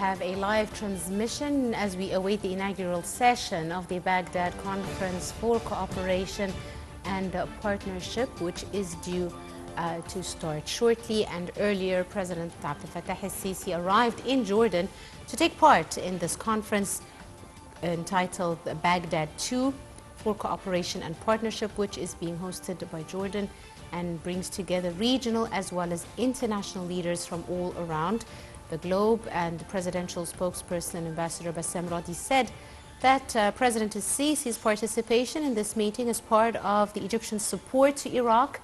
have a live transmission as we await the inaugural session of the Baghdad Conference for Cooperation and Partnership, which is due to start shortly. And earlier, President Abdel Fattah el-Sisi arrived in Jordan to take part in this conference entitled Baghdad 2 for Cooperation and Partnership, which is being hosted by Jordan and brings together regional as well as international leaders from all around the globe. And presidential spokesperson Ambassador Bassem Radi said that President el-Sisi's participation in this meeting is part of the Egyptian support to Iraq,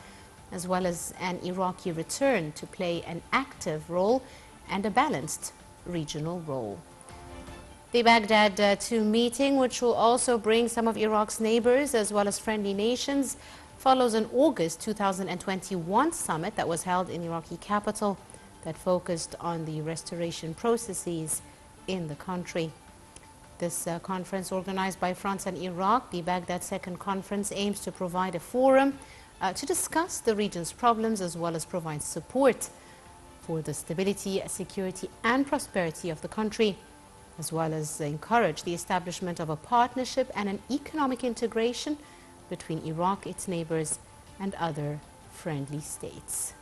as well as an Iraqi return to play an active role and a balanced regional role. The Baghdad 2 meeting, which will also bring some of Iraq's neighbors as well as friendly nations, follows an August 2021 summit that was held in Iraqi capital that focused on the restoration processes in the country. This conference, organized by France and Iraq, the Baghdad Second Conference, aims to provide a forum to discuss the region's problems as well as provide support for the stability, security and prosperity of the country, as well as encourage the establishment of a partnership and an economic integration between Iraq, its neighbors, and other friendly states.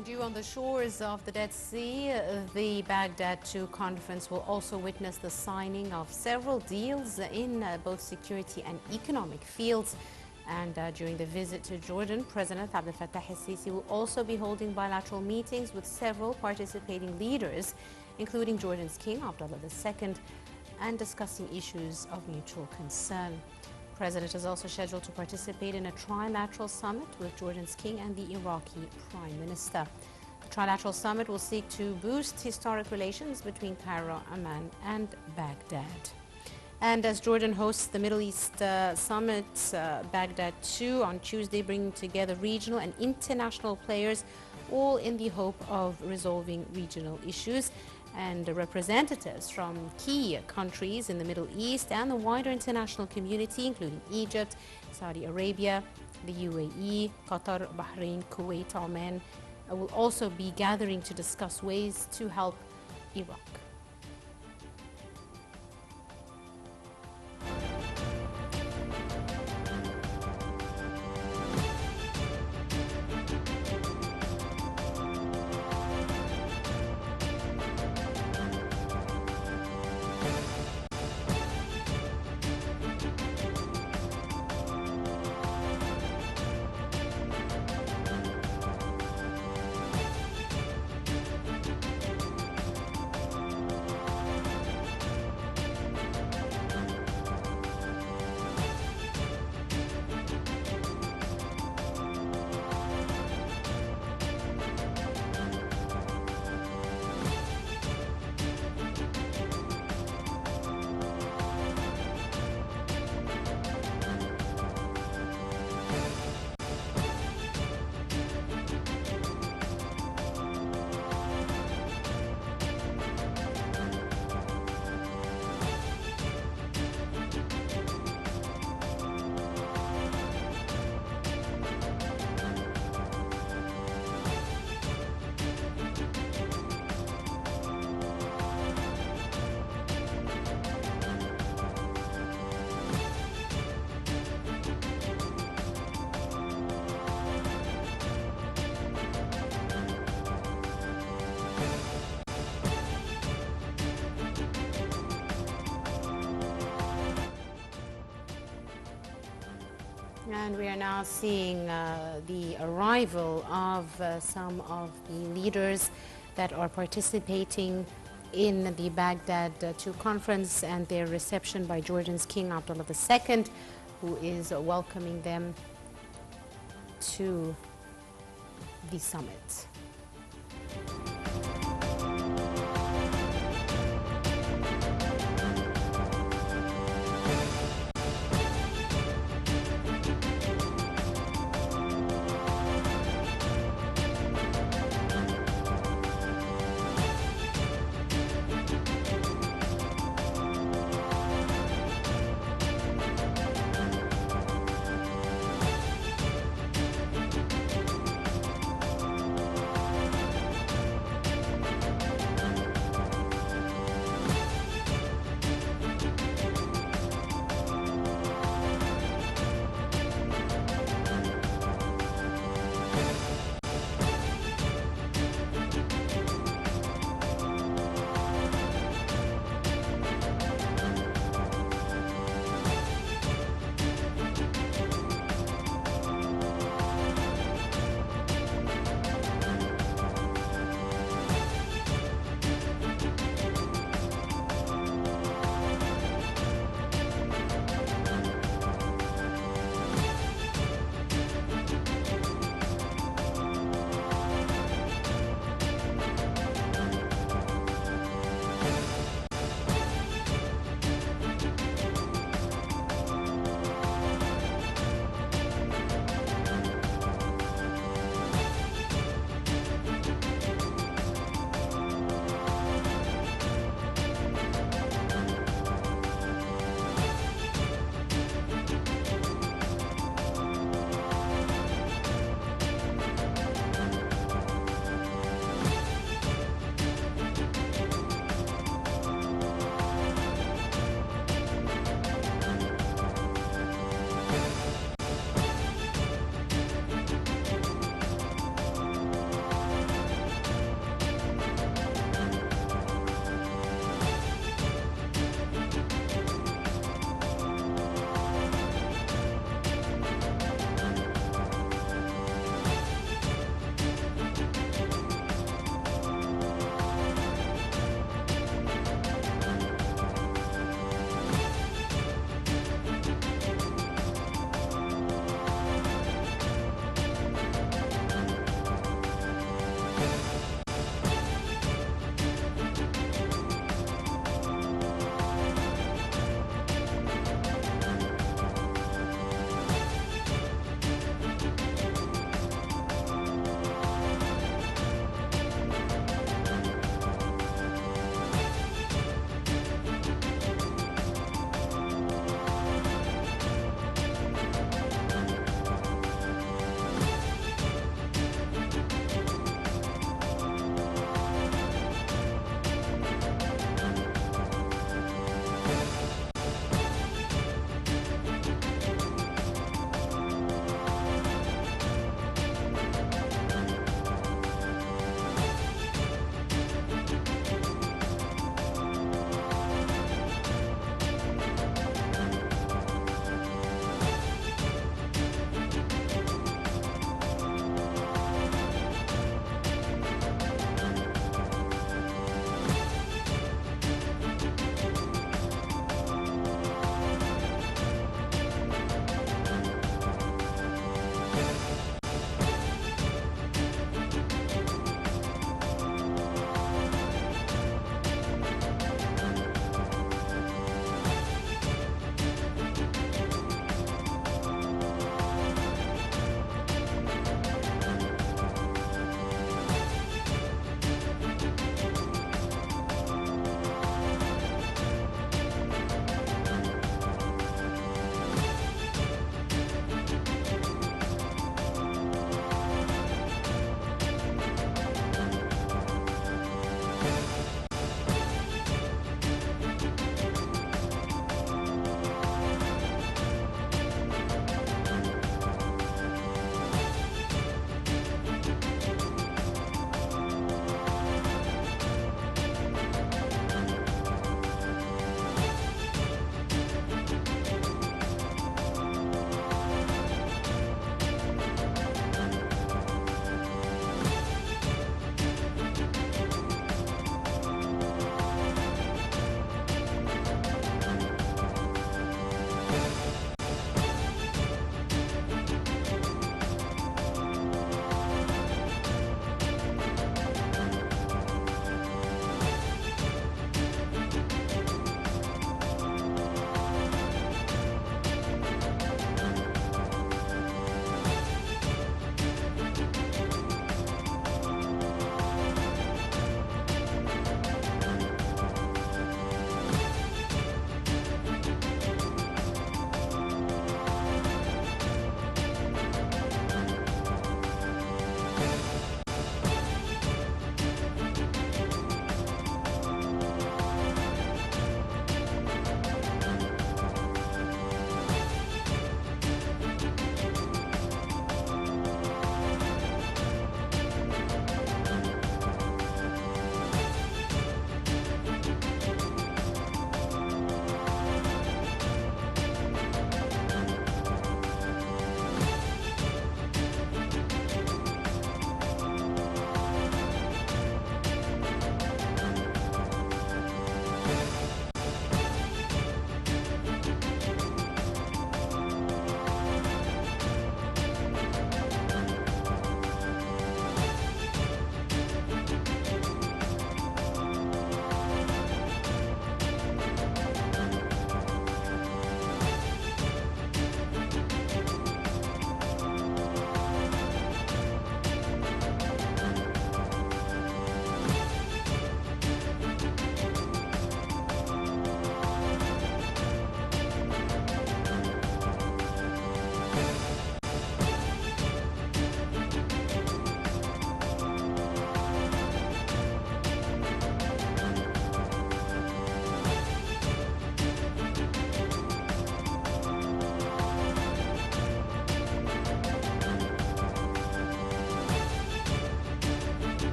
And due on the shores of the Dead Sea, the Baghdad 2 conference will also witness the signing of several deals in both security and economic fields. And during the visit to Jordan, President Abdel Fattah el-Sisi will also be holding bilateral meetings with several participating leaders, including Jordan's King Abdullah II, and discussing issues of mutual concern. The President is also scheduled to participate in a trilateral summit with Jordan's King and the Iraqi Prime Minister. The trilateral summit will seek to boost historic relations between Cairo, Amman, and Baghdad. And as Jordan hosts the Middle East Summit, Baghdad 2 on Tuesday, bringing together regional and international players, all in the hope of resolving regional issues. And representatives from key countries in the Middle East and the wider international community, including Egypt, Saudi Arabia, the UAE, Qatar, Bahrain, Kuwait, Oman, will also be gathering to discuss ways to help Iraq. And we are now seeing the arrival of some of the leaders that are participating in the Baghdad 2 conference and their reception by Jordan's King Abdullah II, who is welcoming them to the summit.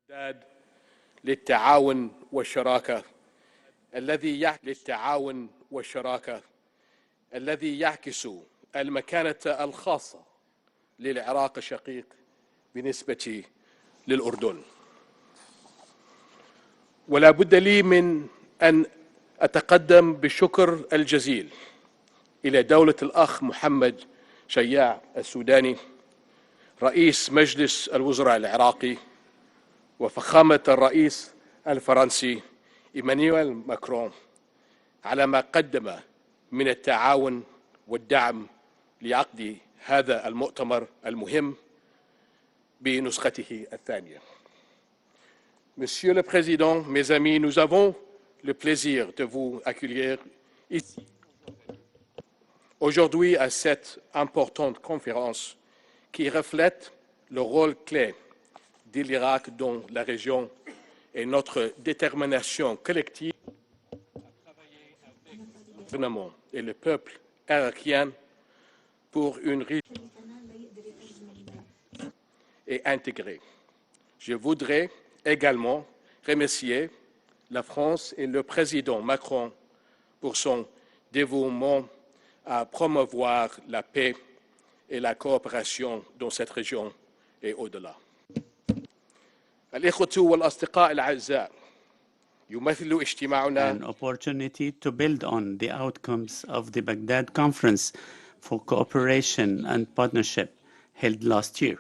بغداد للتعاون والشراكة الذي يعكس المكانة الخاصة للعراق الشقيق بالنسبة للأردن. ولا بد لي من أن أتقدم بالشكر الجزيل إلى دولة الأخ محمد شياع السوداني رئيس مجلس الوزراء العراقي وفخامة الرئيس الفرنسي إيمانويل ماكرون على ما قدم من التعاون والدعم لعقد هذا المؤتمر المهم بنسخته الثانية. Monsieur le Président, mes amis, nous avons le plaisir de vous accueillir ici aujourd'hui à cette importante conférence qui reflète le rôle clé de l'Irak dans la région et notre détermination collective à travailler avec le gouvernement et le peuple irakien pour une région et intégrée. Je voudrais également remercier la France et le président Macron pour son dévouement à promouvoir la paix et la coopération dans cette région et au-delà. الإخوة والأصدقاء الأعزاء يمثل اجتماعنا an opportunity to build on the outcomes of the Baghdad Conference for Cooperation and Partnership held last year,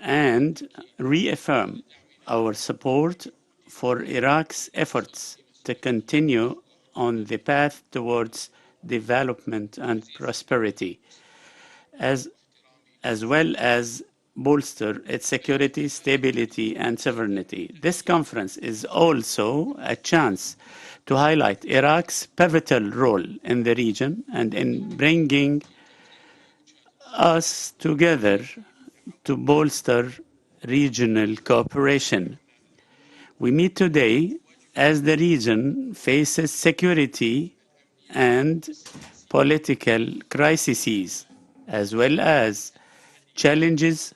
and reaffirm our support for Iraq's efforts to continue on the path towards development and prosperity, as well as bolster its security, stability, and sovereignty. This conference is also a chance to highlight Iraq's pivotal role in the region and in bringing us together to bolster regional cooperation. We meet today as the region faces security and political crises, as well as challenges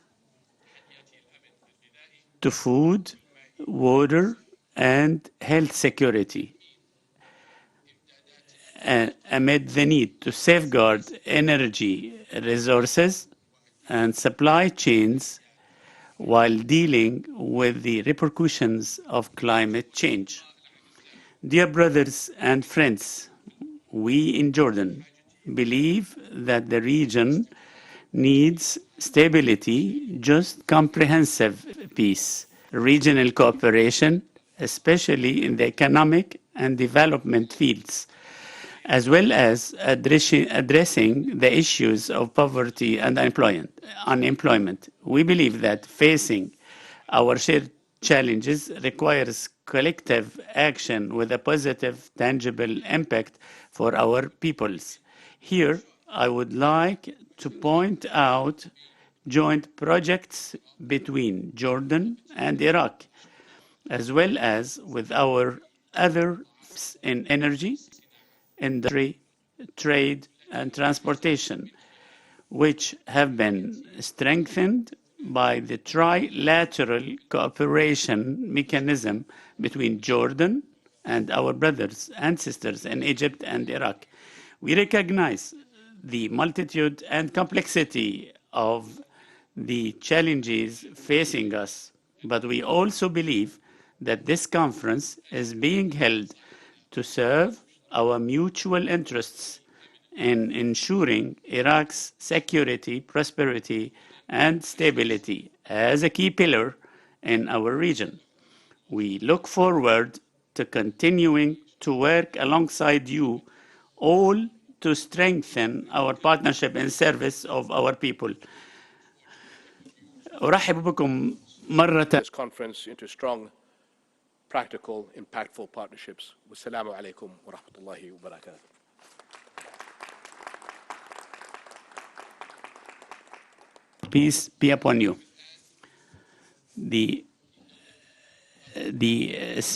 to food, water, and health security, amid the need to safeguard energy resources and supply chains while dealing with the repercussions of climate change. Dear brothers and friends, we in Jordan believe that the region needs stability, just comprehensive peace, regional cooperation, especially in the economic and development fields, as well as addressing the issues of poverty and unemployment. We believe that facing our shared challenges requires collective action with a positive, tangible impact for our peoples. Here, I would like to point out joint projects between Jordan and Iraq, as well as with our other in energy, industry, trade, and transportation, which have been strengthened by the trilateral cooperation mechanism between Jordan and our brothers and sisters in Egypt and Iraq. We recognize the multitude and complexity of the challenges facing us, but we also believe that this conference is being held to serve our mutual interests in ensuring Iraq's security, prosperity, and stability as a key pillar in our region. We look forward to continuing to work alongside you all to strengthen our partnership in service of our people. أرحب بكم مرة. This conference into strong, practical, impactful partnerships. Wassalamu alaikum wa rahmatullahi wa barakatuh. Peace be upon you. The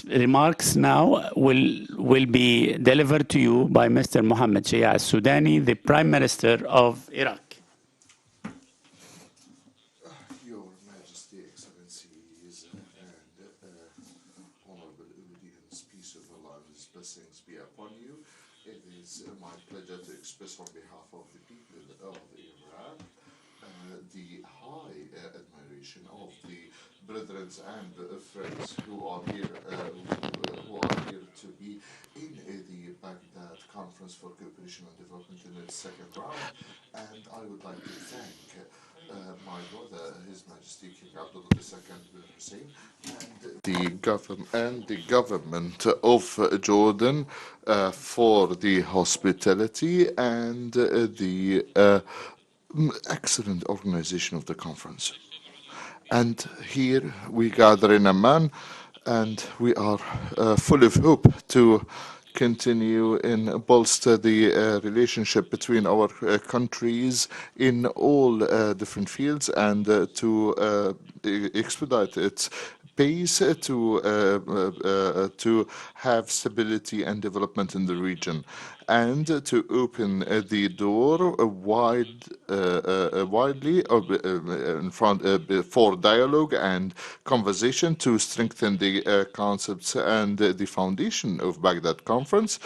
remarks now will be delivered to you by Mr. Mohammed Shia al-Sudani, the Prime Minister of Iraq. Your Majesty, Excellencies, and Allah's blessings be upon you. It is my pleasure to express on behalf of the people of Iraq the high admiration of the brethren and friends who are here, to be in the Baghdad Conference for Cooperation and Development in its second round. And I would like to thank my brother, His Majesty King Abdullah II bin Hussein, and the government of Jordan for the hospitality and the excellent organization of the conference. And here we gather in Amman, and we are full of hope to continue and bolster the relationship between our countries in all different fields, and to expedite its pace to have stability and development in the region, and to open the door widely in front for dialogue and conversation to strengthen the concepts, and the foundation of Baghdad Conference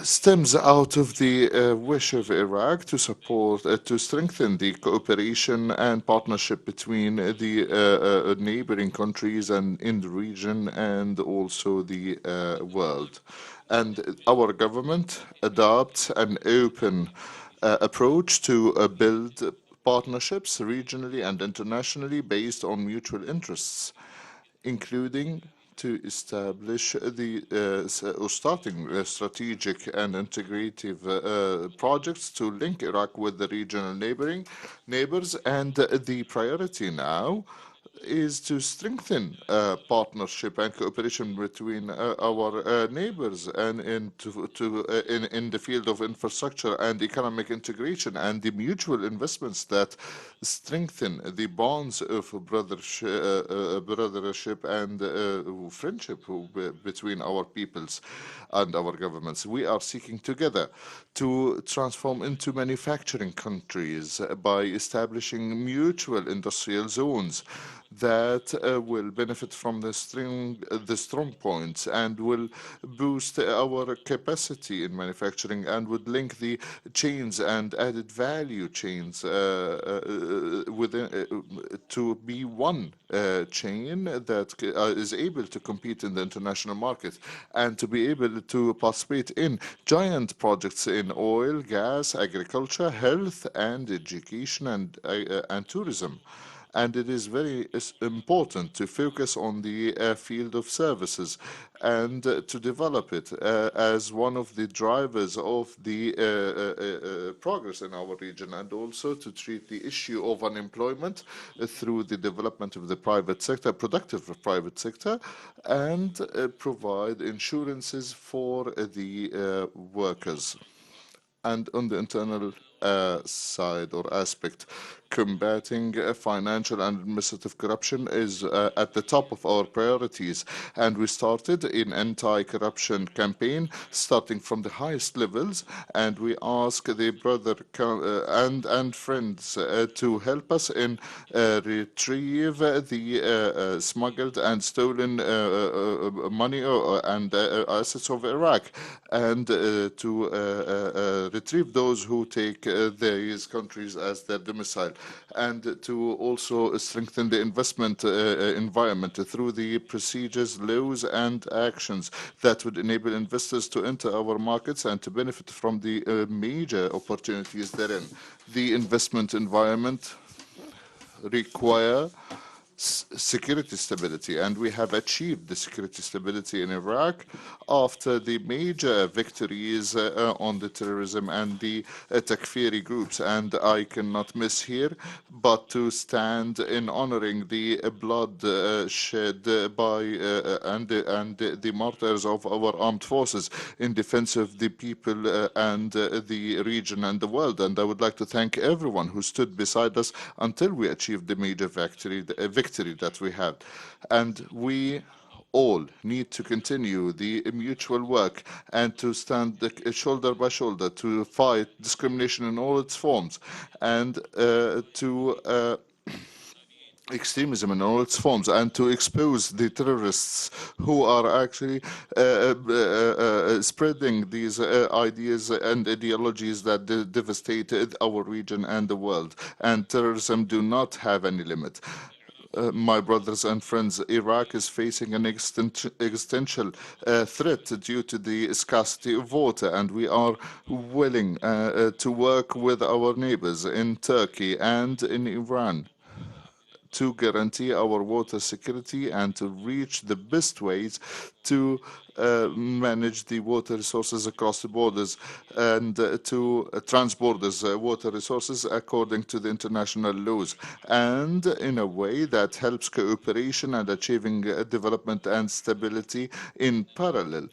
stems out of the wish of Iraq to support, to strengthen the cooperation and partnership between the neighboring countries and in the region, and also the world. And our government adopts an open approach to build partnerships regionally and internationally based on mutual interests, including to establish or starting strategic and integrative projects to link Iraq with the regional neighbors. And the priority now is to strengthen partnership and cooperation between our neighbors, and in the field of infrastructure and economic integration, and the mutual investments that strengthen the bonds of brothership and friendship between our peoples and our governments. We are seeking together to transform into manufacturing countries by establishing mutual industrial zones that will benefit from the strong points, and will boost our capacity in manufacturing, and would link the chains and added value chains within to be one chain that is able to compete in the international market, and to be able to participate in giant projects in oil, gas, agriculture, health, and education, and tourism. And it is very important to focus on the field of services, and to develop it as one of the drivers of the progress in our region, and also to treat the issue of unemployment through the development of the private sector, productive private sector, and provide insurances for the workers. And on the internal side or aspect, combating financial and administrative corruption is at the top of our priorities. And we started an anti-corruption campaign starting from the highest levels, and we ask the brother and friends to help us in retrieve the smuggled and stolen money and assets of Iraq, and to retrieve those who take these countries as their domicile, and to also strengthen the investment environment through the procedures, laws, and actions that would enable investors to enter our markets and to benefit from the major opportunities therein. The investment environment require security stability, and we have achieved the security stability in Iraq after the major victories on the terrorism and the Takfiri groups. And I cannot miss here but to stand in honoring the blood shed by and the martyrs of our armed forces in defense of the people and the region and the world. And I would like to thank everyone who stood beside us until we achieved the major victory that we had. And we all need to continue the mutual work and to stand shoulder by shoulder to fight discrimination in all its forms, and to extremism in all its forms and to expose the terrorists who are actually spreading these ideas and ideologies that devastate our region and the world. And terrorism do not have any limit. My brothers and friends, Iraq is facing an existential threat due to the scarcity of water, and we are willing to work with our neighbors in Turkey and in Iran to guarantee our water security and to reach the best ways to manage the water resources across the borders and to transborders water resources according to the international laws and in a way that helps cooperation and achieving development and stability in parallel.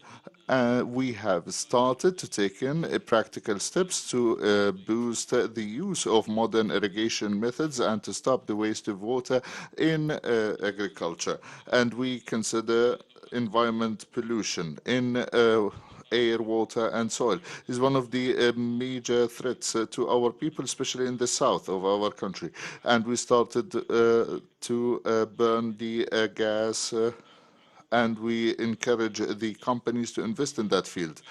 We have started to take in practical steps to boost the use of modern irrigation methods and to stop the waste of water in agriculture. And we consider environment pollution in air, water, and soil is one of the major threats to our people, especially in the south of our country. And we started to burn the gas and we encourage the companies to invest in that field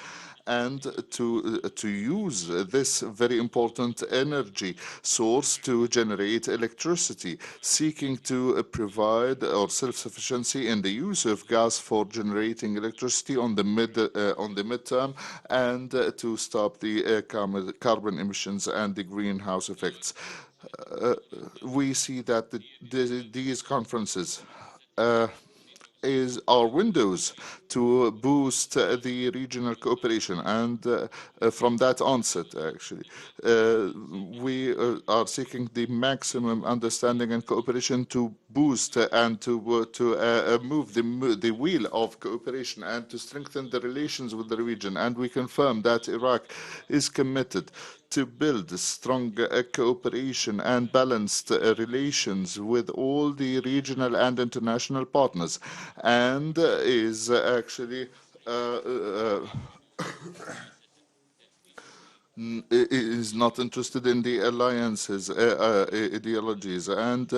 and to use this very important energy source to generate electricity, seeking to provide our self-sufficiency in the use of gas for generating electricity on the midterm, and to stop the carbon emissions and the greenhouse effects. We see that these conferences is our windows to boost the regional cooperation. And from that onset, actually, we are seeking the maximum understanding and cooperation to boost and to move the wheel of cooperation and to strengthen the relations with the region. And we confirm that Iraq is committed to build strong cooperation and balanced relations with all the regional and international partners, and is actually is not interested in the alliances ideologies and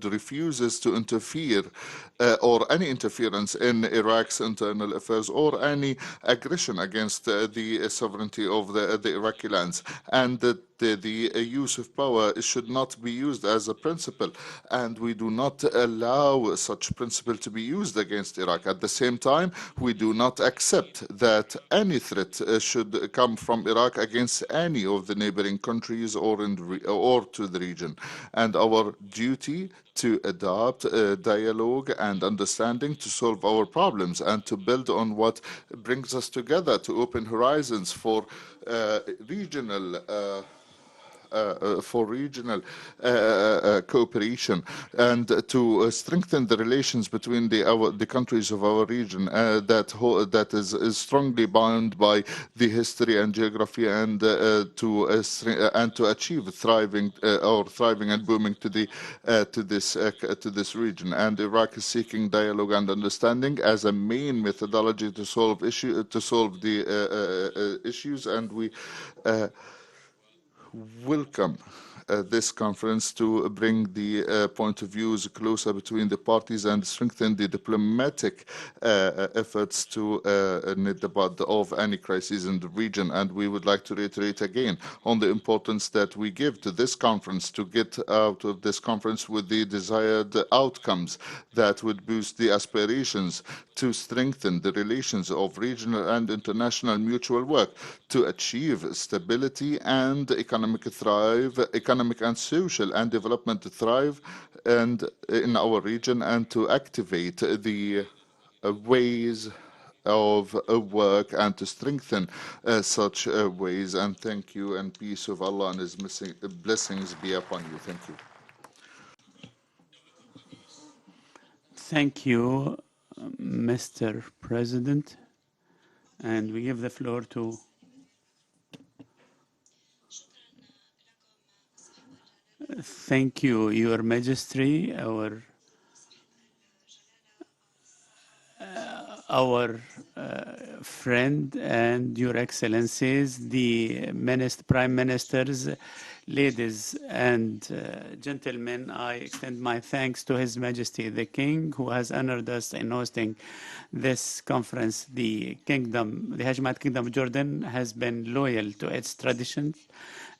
refuses to interfere or any interference in Iraq's internal affairs or any aggression against the sovereignty of the Iraqi lands, and that the use of power should not be used as a principle, and we do not allow such principle to be used against Iraq. At the same time, we do not accept that any threat should come from Iraq against any of the neighboring countries or to the region. And our duty to adopt dialogue and understanding to solve our problems and to build on what brings us together, to open horizons for regional cooperation and to strengthen the relations between the countries of our region that is strongly bound by the history and geography, and to achieve thriving and booming to this region. And Iraq is seeking dialogue and understanding as a main methodology to solve the issues, and we welcome this conference to bring the point of views closer between the parties and strengthen the diplomatic efforts to nip the bud of any crises in the region. And we would like to reiterate again on the importance that we give to this conference to get out of this conference with the desired outcomes that would boost the aspirations to strengthen the relations of regional and international mutual work to achieve stability and economic and social and development to thrive and in our region, and to activate the ways of work and to strengthen such ways. And thank you, and peace of Allah and His blessings be upon you. Thank you. Thank you, Mr. President. And we give the floor to thank you, Your Majesty, our our friend and Your Excellencies, the Prime Ministers, ladies and gentlemen, I extend my thanks to His Majesty the King, who has honored us in hosting this conference. The Hashemite Kingdom of Jordan has been loyal to its traditions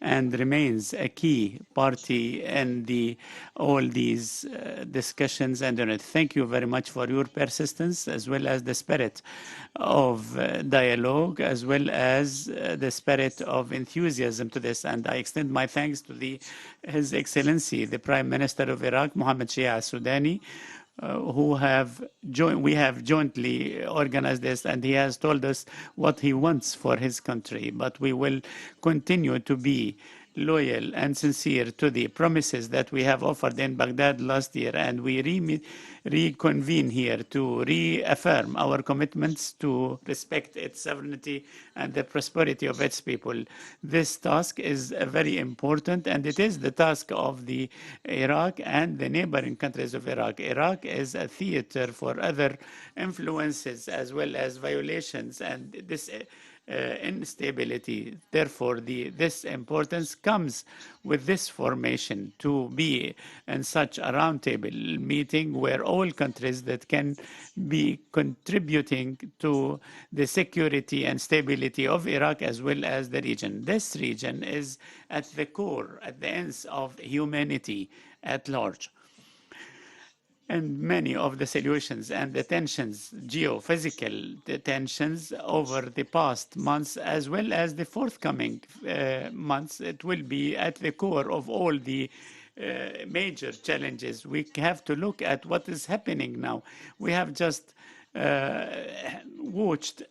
and remains a key party in all these discussions. And thank you very much for your persistence, as well as the spirit of dialogue, as well as the spirit of enthusiasm to this. And I extend my thanks to His Excellency, the Prime Minister of Iraq, Mohammed Shia al-Sudani, we have jointly organized this, and he has told us what he wants for his country. But we will continue to be loyal and sincere to the promises that we have offered in Baghdad last year, and we reconvene here to reaffirm our commitments to respect its sovereignty and the prosperity of its people. This task is very important, and it is the task of the Iraq and the neighboring countries of Iraq. Iraq is a theater for other influences as well as violations, and this instability. Therefore, this importance comes with this formation to be in such a roundtable meeting where all countries that can be contributing to the security and stability of Iraq as well as the region. This region is at the core, at the ends of humanity at large. And many of the solutions and the tensions, geophysical tensions over the past months, as well as the forthcoming months, it will be at the core of all the major challenges. We have to look at what is happening now. We have just watched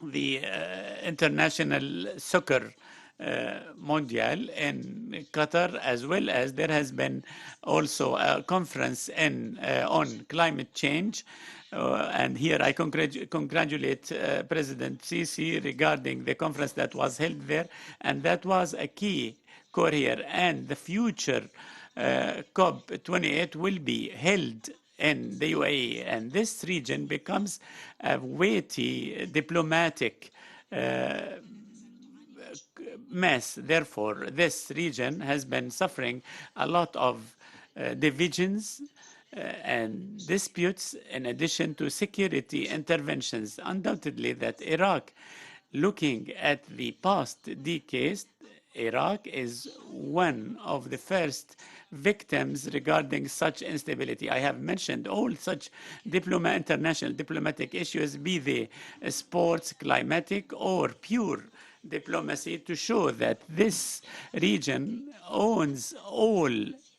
the international soccer Mondial in Qatar, as well as there has been also a conference on climate change. And here I congratulate President Sisi regarding the conference that was held there, and that was a key core here. And the future COP28 will be held in the UAE, and this region becomes a weighty diplomatic mess. Therefore, this region has been suffering a lot of divisions and disputes, in addition to security interventions. Undoubtedly, that Iraq, looking at the past decades, Iraq is one of the first victims regarding such instability. I have mentioned all such international diplomatic issues, be they sports, climatic, or pure diplomacy, to show that this region owns all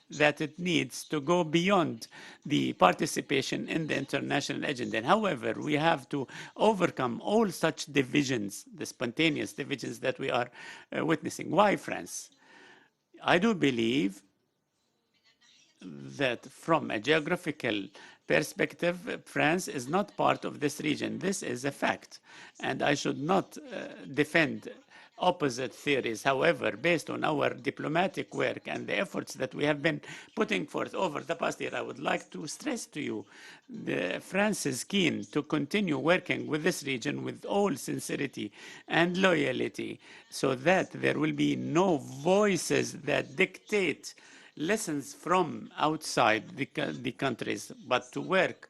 that it needs to go beyond the participation in the international agenda. However, we have to overcome all such divisions, the spontaneous divisions that we are witnessing. Why France? I do believe that from a geographical perspective, France is not part of this region. This is a fact, and I should not defend opposite theories. However, based on our diplomatic work and the efforts that we have been putting forth over the past year, I would like to stress to you that France is keen to continue working with this region with all sincerity and loyalty, so that there will be no voices that dictate lessons from outside the countries, but to work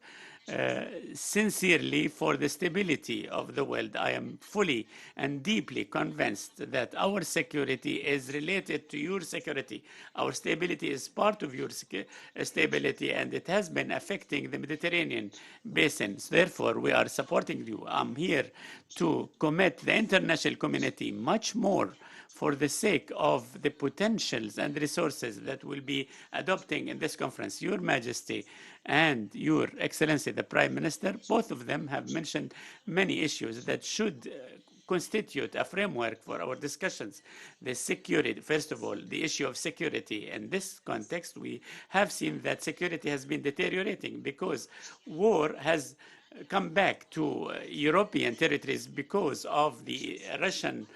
sincerely for the stability of the world. I am fully and deeply convinced that our security is related to your security. Our stability is part of your stability, and it has been affecting the Mediterranean basin. Therefore, we are supporting you. I'm here to commit the international community much more for the sake of the potentials and resources that will be adopting in this conference. Your Majesty and Your Excellency, the Prime Minister, both of them have mentioned many issues that should constitute a framework for our discussions. The security, first of all, the issue of security. In this context, we have seen that security has been deteriorating because war has come back to European territories because of the Russian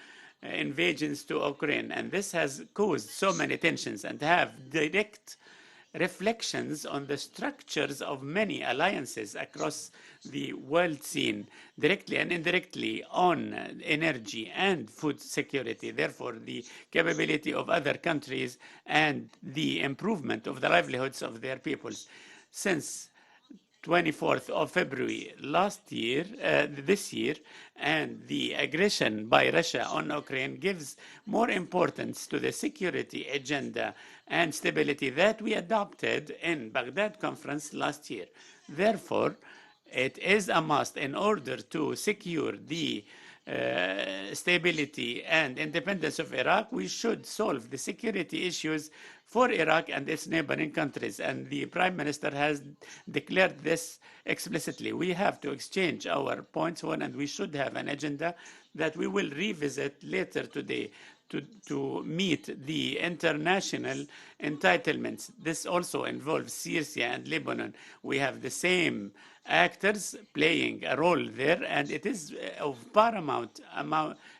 invasions to Ukraine, and this has caused so many tensions and have direct reflections on the structures of many alliances across the world scene, directly and indirectly on energy and food security, therefore the capability of other countries and the improvement of the livelihoods of their peoples. Since 24th of February this year, and the aggression by Russia on Ukraine gives more importance to the security agenda and stability that we adopted in Baghdad Conference last year. Therefore, it is a must in order to secure the stability and independence of Iraq, we should solve the security issues for Iraq and its neighboring countries. And the Prime Minister has declared this explicitly. We have to exchange our points on, and we should have an agenda that we will revisit later today to meet the international entitlements. This also involves Syria and Lebanon. We have the same actors playing a role there, and it is of paramount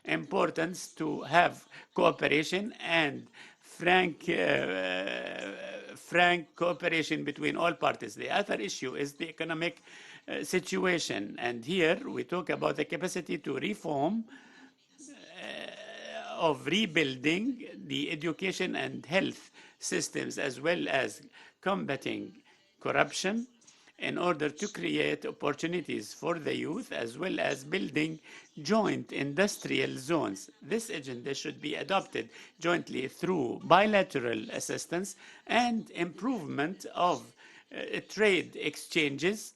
importance to have cooperation and frank cooperation between all parties. The other issue is the economic situation, and here we talk about the capacity to reform of rebuilding the education and health systems, as well as combating corruption in order to create opportunities for the youth, as well as building joint industrial zones. This agenda should be adopted jointly through bilateral assistance and improvement of trade exchanges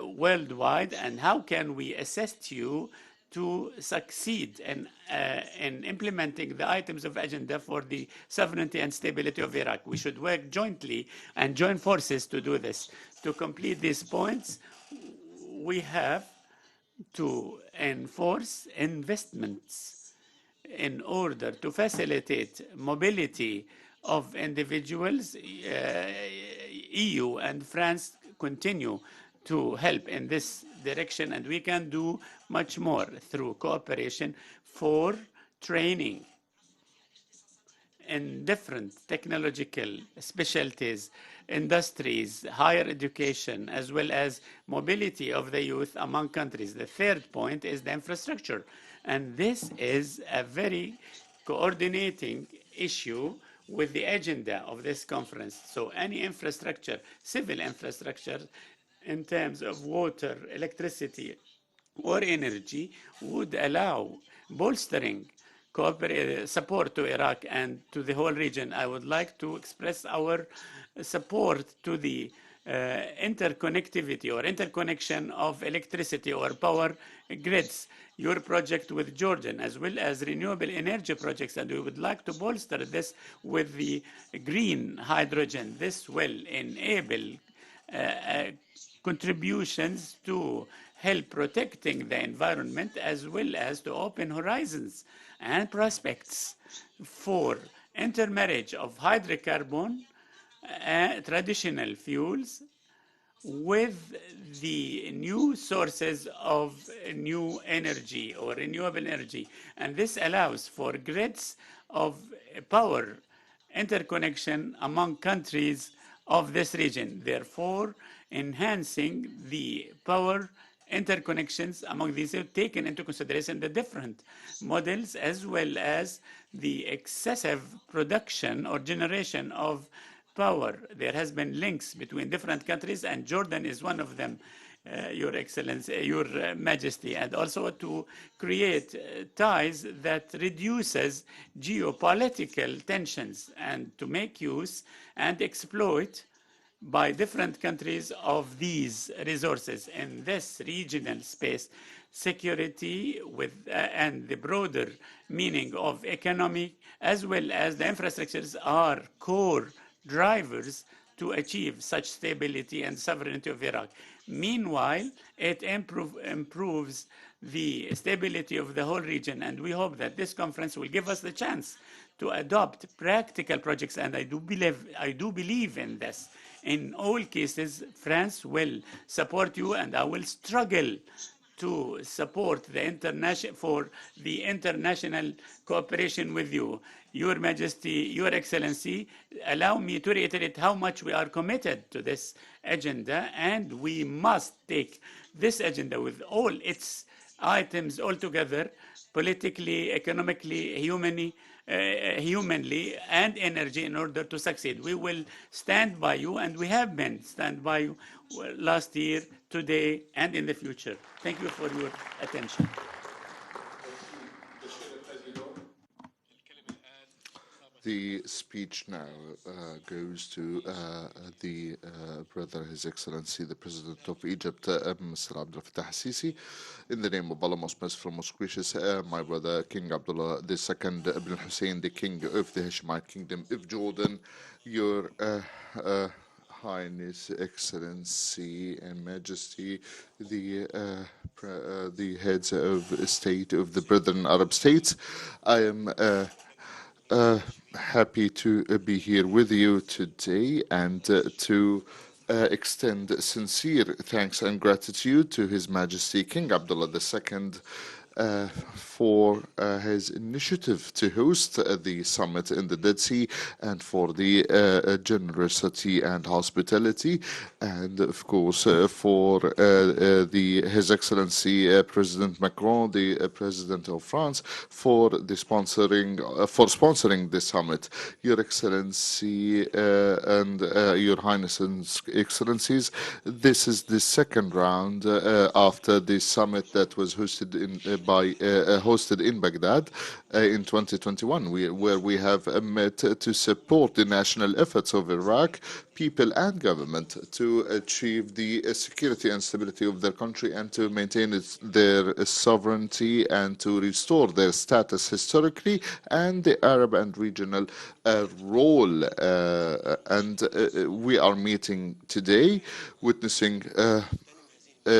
worldwide. And how can we assist you to succeed in implementing the items of agenda for the sovereignty and stability of Iraq? We should work jointly and join forces to do this. To complete these points, we have to enforce investments in order to facilitate mobility of individuals. EU and France continue to help in this direction, and we can do much more through cooperation for training in different technological specialties, industries, higher education, as well as mobility of the youth among countries. The third point is the infrastructure, and this is a very coordinating issue with the agenda of this conference. So any infrastructure, civil infrastructure, in terms of water, electricity, or energy, would allow bolstering support to Iraq and to the whole region. I would like to express our support to the interconnectivity or interconnection of electricity or power grids, your project with Jordan, as well as renewable energy projects, and we would like to bolster this with the green hydrogen. This will enable contributions to help protecting the environment, as well as to open horizons and prospects for intermarriage of hydrocarbon, traditional fuels, with the new sources of new energy or renewable energy. And this allows for grids of power interconnection among countries of this region, therefore enhancing the power interconnections among these, taken into consideration the different models, as well as the excessive production or generation of power. There has been links between different countries, and Jordan is one of them, Your Excellency, Your Majesty, and also to create ties that reduces geopolitical tensions and to make use and exploit by different countries of these resources in this regional space. Security and the broader meaning of economic, as well as the infrastructures, are core drivers to achieve such stability and sovereignty of Iraq. Meanwhile, it improves the stability of the whole region, and we hope that this conference will give us the chance to adopt practical projects, and I do believe in this. In all cases, France will support you, and I will struggle to support the international cooperation with you. Your Majesty, Your Excellency, allow me to reiterate how much we are committed to this agenda, and we must take this agenda with all its items all together, politically, economically, humanly, and energy in order to succeed. We will stand by you, and we have been stand by you last year, today, and in the future. Thank you for your attention. The speech now goes to the brother, His Excellency, the President of Egypt, Mr. Abdel Fattah al-Sisi. In the name of Allah, most merciful, most gracious, my brother, King Abdullah II Ibn Hussein, the King of the Hashemite Kingdom of Jordan, Your Highness, Excellency, and Majesty, the heads of state of the Brethren Arab states, I am happy to be here with you today and to extend sincere thanks and gratitude to His Majesty King Abdullah II for his initiative to host the summit in the Dead Sea and for the generosity and hospitality, and of course for His Excellency President Macron, the President of France, for sponsoring this summit. Your Excellency and Your Highness and Excellencies, this is the second round after the summit that was hosted in Baghdad in 2021, where we have met to support the national efforts of Iraq, people and government to achieve the security and stability of their country and to maintain their sovereignty and to restore their status historically and the Arab and regional role. And we are meeting today, witnessing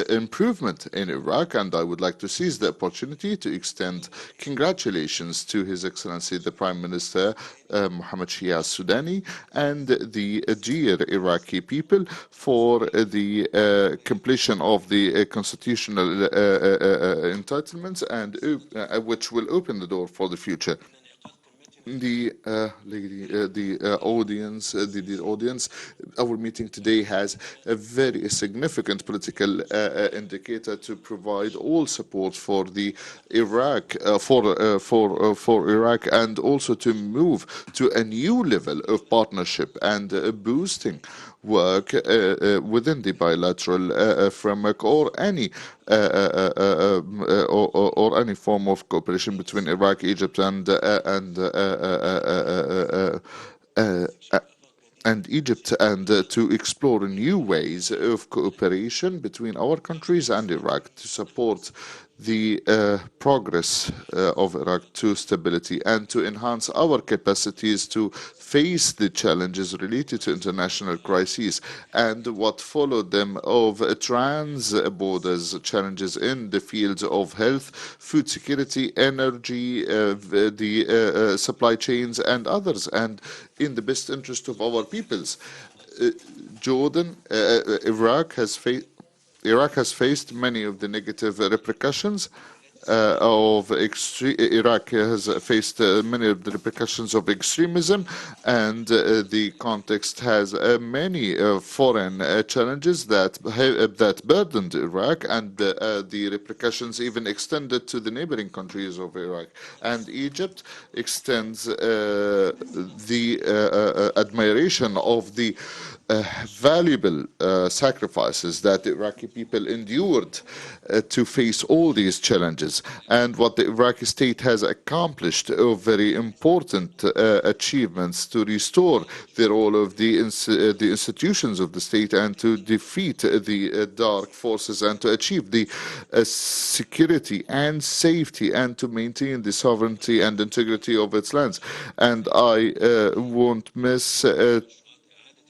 improvement in Iraq, and I would like to seize the opportunity to extend congratulations to His Excellency the Prime Minister Mohammed Shia Sudani and the dear Iraqi people for the completion of the constitutional entitlements, and which will open the door for the future. The audience, our meeting today has a very significant political indicator to provide all support for the Iraq, for Iraq, and also to move to a new level of partnership and boosting work within the bilateral framework or any form of cooperation between Iraq, Egypt, and Egypt, and to explore new ways of cooperation between our countries and Iraq to support the progress of Iraq to stability and to enhance our capacities to face the challenges related to international crises and what followed them of trans-borders challenges in the fields of health, food security, energy, the supply chains, and others, and in the best interest of our peoples. Iraq has faced many of the negative repercussions Iraq has faced many of the repercussions of extremism, and the context has many foreign challenges that burdened Iraq, and the repercussions even extended to the neighboring countries of Iraq. And Egypt extends the admiration of the valuable sacrifices that the Iraqi people endured to face all these challenges, and what the Iraqi state has accomplished of very important achievements to restore the role of the institutions of the state and to defeat the dark forces and to achieve the security and safety and to maintain the sovereignty and integrity of its lands. And I won't miss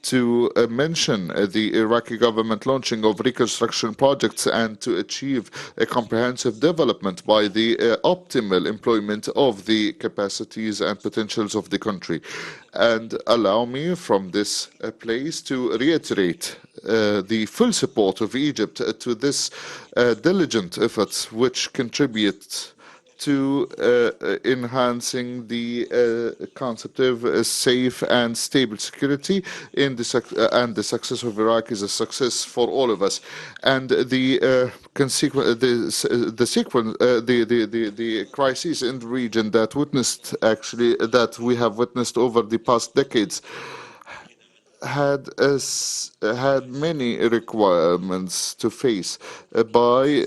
to mention the Iraqi government launching of reconstruction projects and to achieve a comprehensive development by the optimal employment of the capacities and potentials of the country. And allow me from this place to reiterate the full support of Egypt to this diligent efforts which contribute to enhancing the concept of safe and stable security in and the success of Iraq is a success for all of us. And the the crises in the region that that we have witnessed over the past decades had many requirements to face by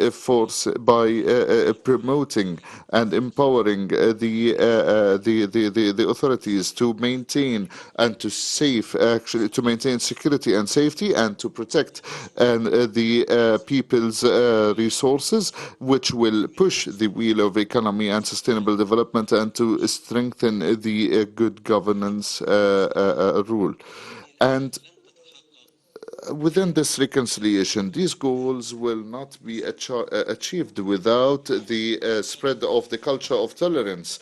promoting and empowering the authorities to maintain and to maintain security and safety and to protect the people's resources, which will push the wheel of economy and sustainable development and to strengthen the good governance rule. And within this reconciliation, these goals will not be achieved without the spread of the culture of tolerance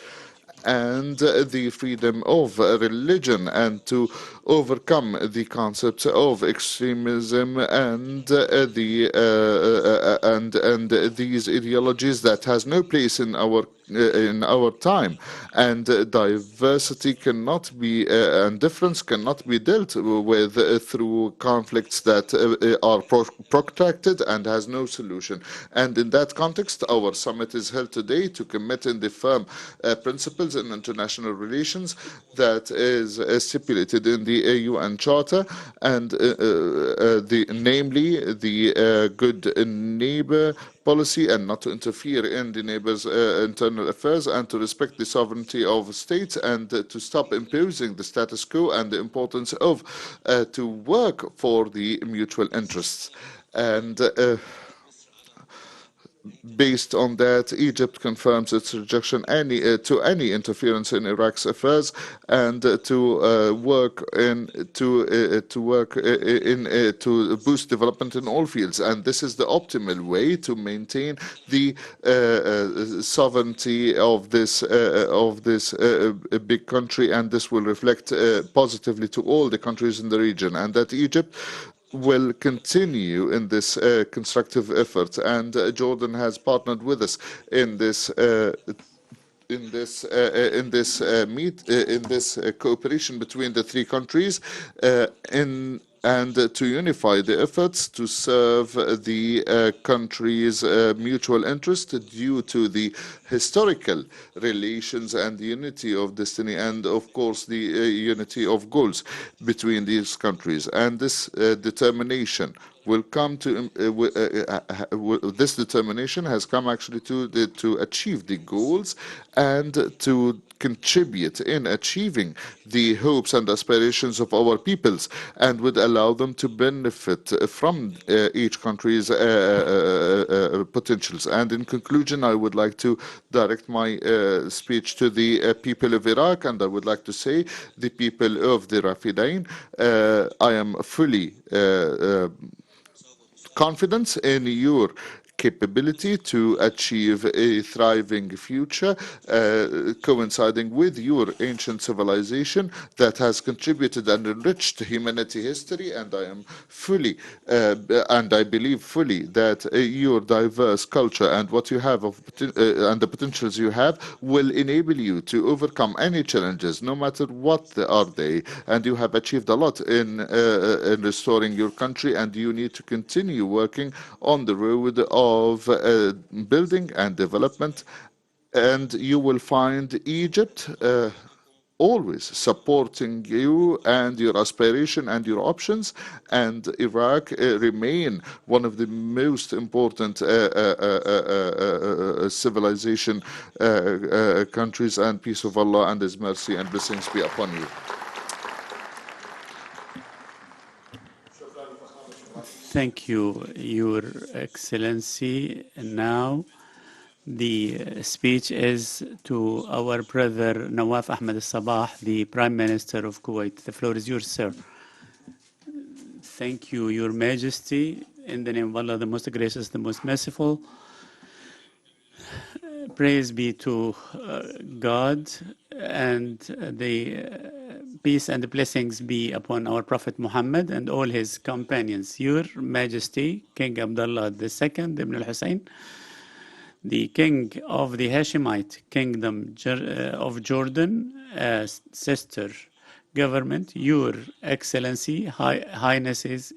and the freedom of religion, and to overcome the concepts of extremism and these ideologies that has no place in our time. And diversity cannot be and difference cannot be dealt with through conflicts that are protracted and has no solution. And in that context, our summit is held today to commit in the firm principles in international relations that is stipulated in the UN Charter, and namely the good neighbor policy, and not to interfere in the neighbor's internal affairs, and to respect the sovereignty of states, and to stop imposing the status quo, and the importance of to work for the mutual interests. And based on that, Egypt confirms its rejection to any interference in Iraq's affairs, and to boost development in all fields. And this is the optimal way to maintain the sovereignty of this big country, and this will reflect positively to all the countries in the region, and that Egypt will continue in this constructive effort. And Jordan has partnered with us in this cooperation between the three countries and to unify the efforts to serve the country's mutual interest due to the historical relations and the unity of destiny, and of course the unity of goals between these countries. And this determination will come to this determination has come actually to achieve the goals and to contribute in achieving the hopes and aspirations of our peoples, and would allow them to benefit from each country's potentials. And in conclusion, I would like to direct my speech to the people of Iraq, and I would like to say, the people of the Rafidain, I am fully confident in your capability to achieve a thriving future, coinciding with your ancient civilization that has contributed and enriched humanity history. And I am fully, and I believe fully, that your diverse culture and what you have and the potentials you have will enable you to overcome any challenges, no matter what are they. And you have achieved a lot in restoring your country, and you need to continue working on the road of building and development, and you will find Egypt always supporting you and your aspiration and your options, and Iraq remain one of the most important civilization countries, and peace of Allah and His mercy and blessings be upon you. Thank you, Your Excellency. And now the speech is to our brother Nawaf Ahmed al-Sabah, the Prime Minister of Kuwait. The floor is yours, sir. Thank you, Your Majesty. In the name of Allah, the most gracious, the most merciful. Praise be to God, and the peace and the blessings be upon our Prophet Muhammad and all his companions. Your Majesty, King Abdullah II Ibn al-Hussein, the king of the Hashemite kingdom of Jordan, sister government, Your Excellency, Highnesses,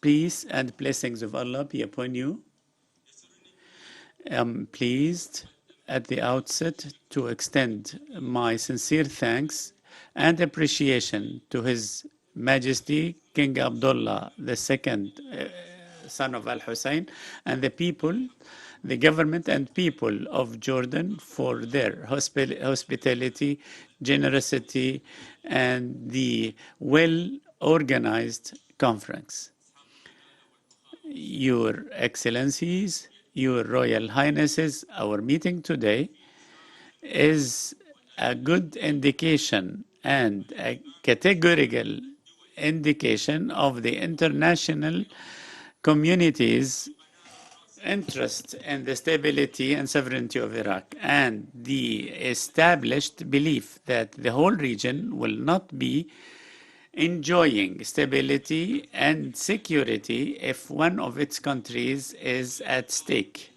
peace and blessings of Allah be upon you. I'm pleased at the outset to extend my sincere thanks and appreciation to His Majesty King Abdullah II, son of Al-Hussein, and the people, the government and people of Jordan for their hospitality, generosity, and the well-organized conference. Your Excellencies, Your Royal Highnesses, our meeting today is a good indication and a categorical indication of the international community's interest in the stability and sovereignty of Iraq and the established belief that the whole region will not be enjoying stability and security if one of its countries is at stake.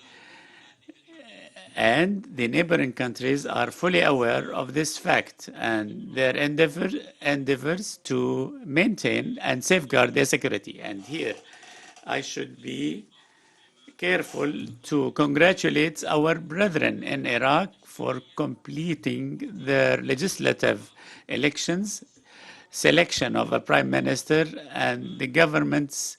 And the neighboring countries are fully aware of this fact, and their endeavors to maintain and safeguard their security. And here I should be careful to congratulate our brethren in Iraq for completing their legislative elections, selection of a prime minister, and the government's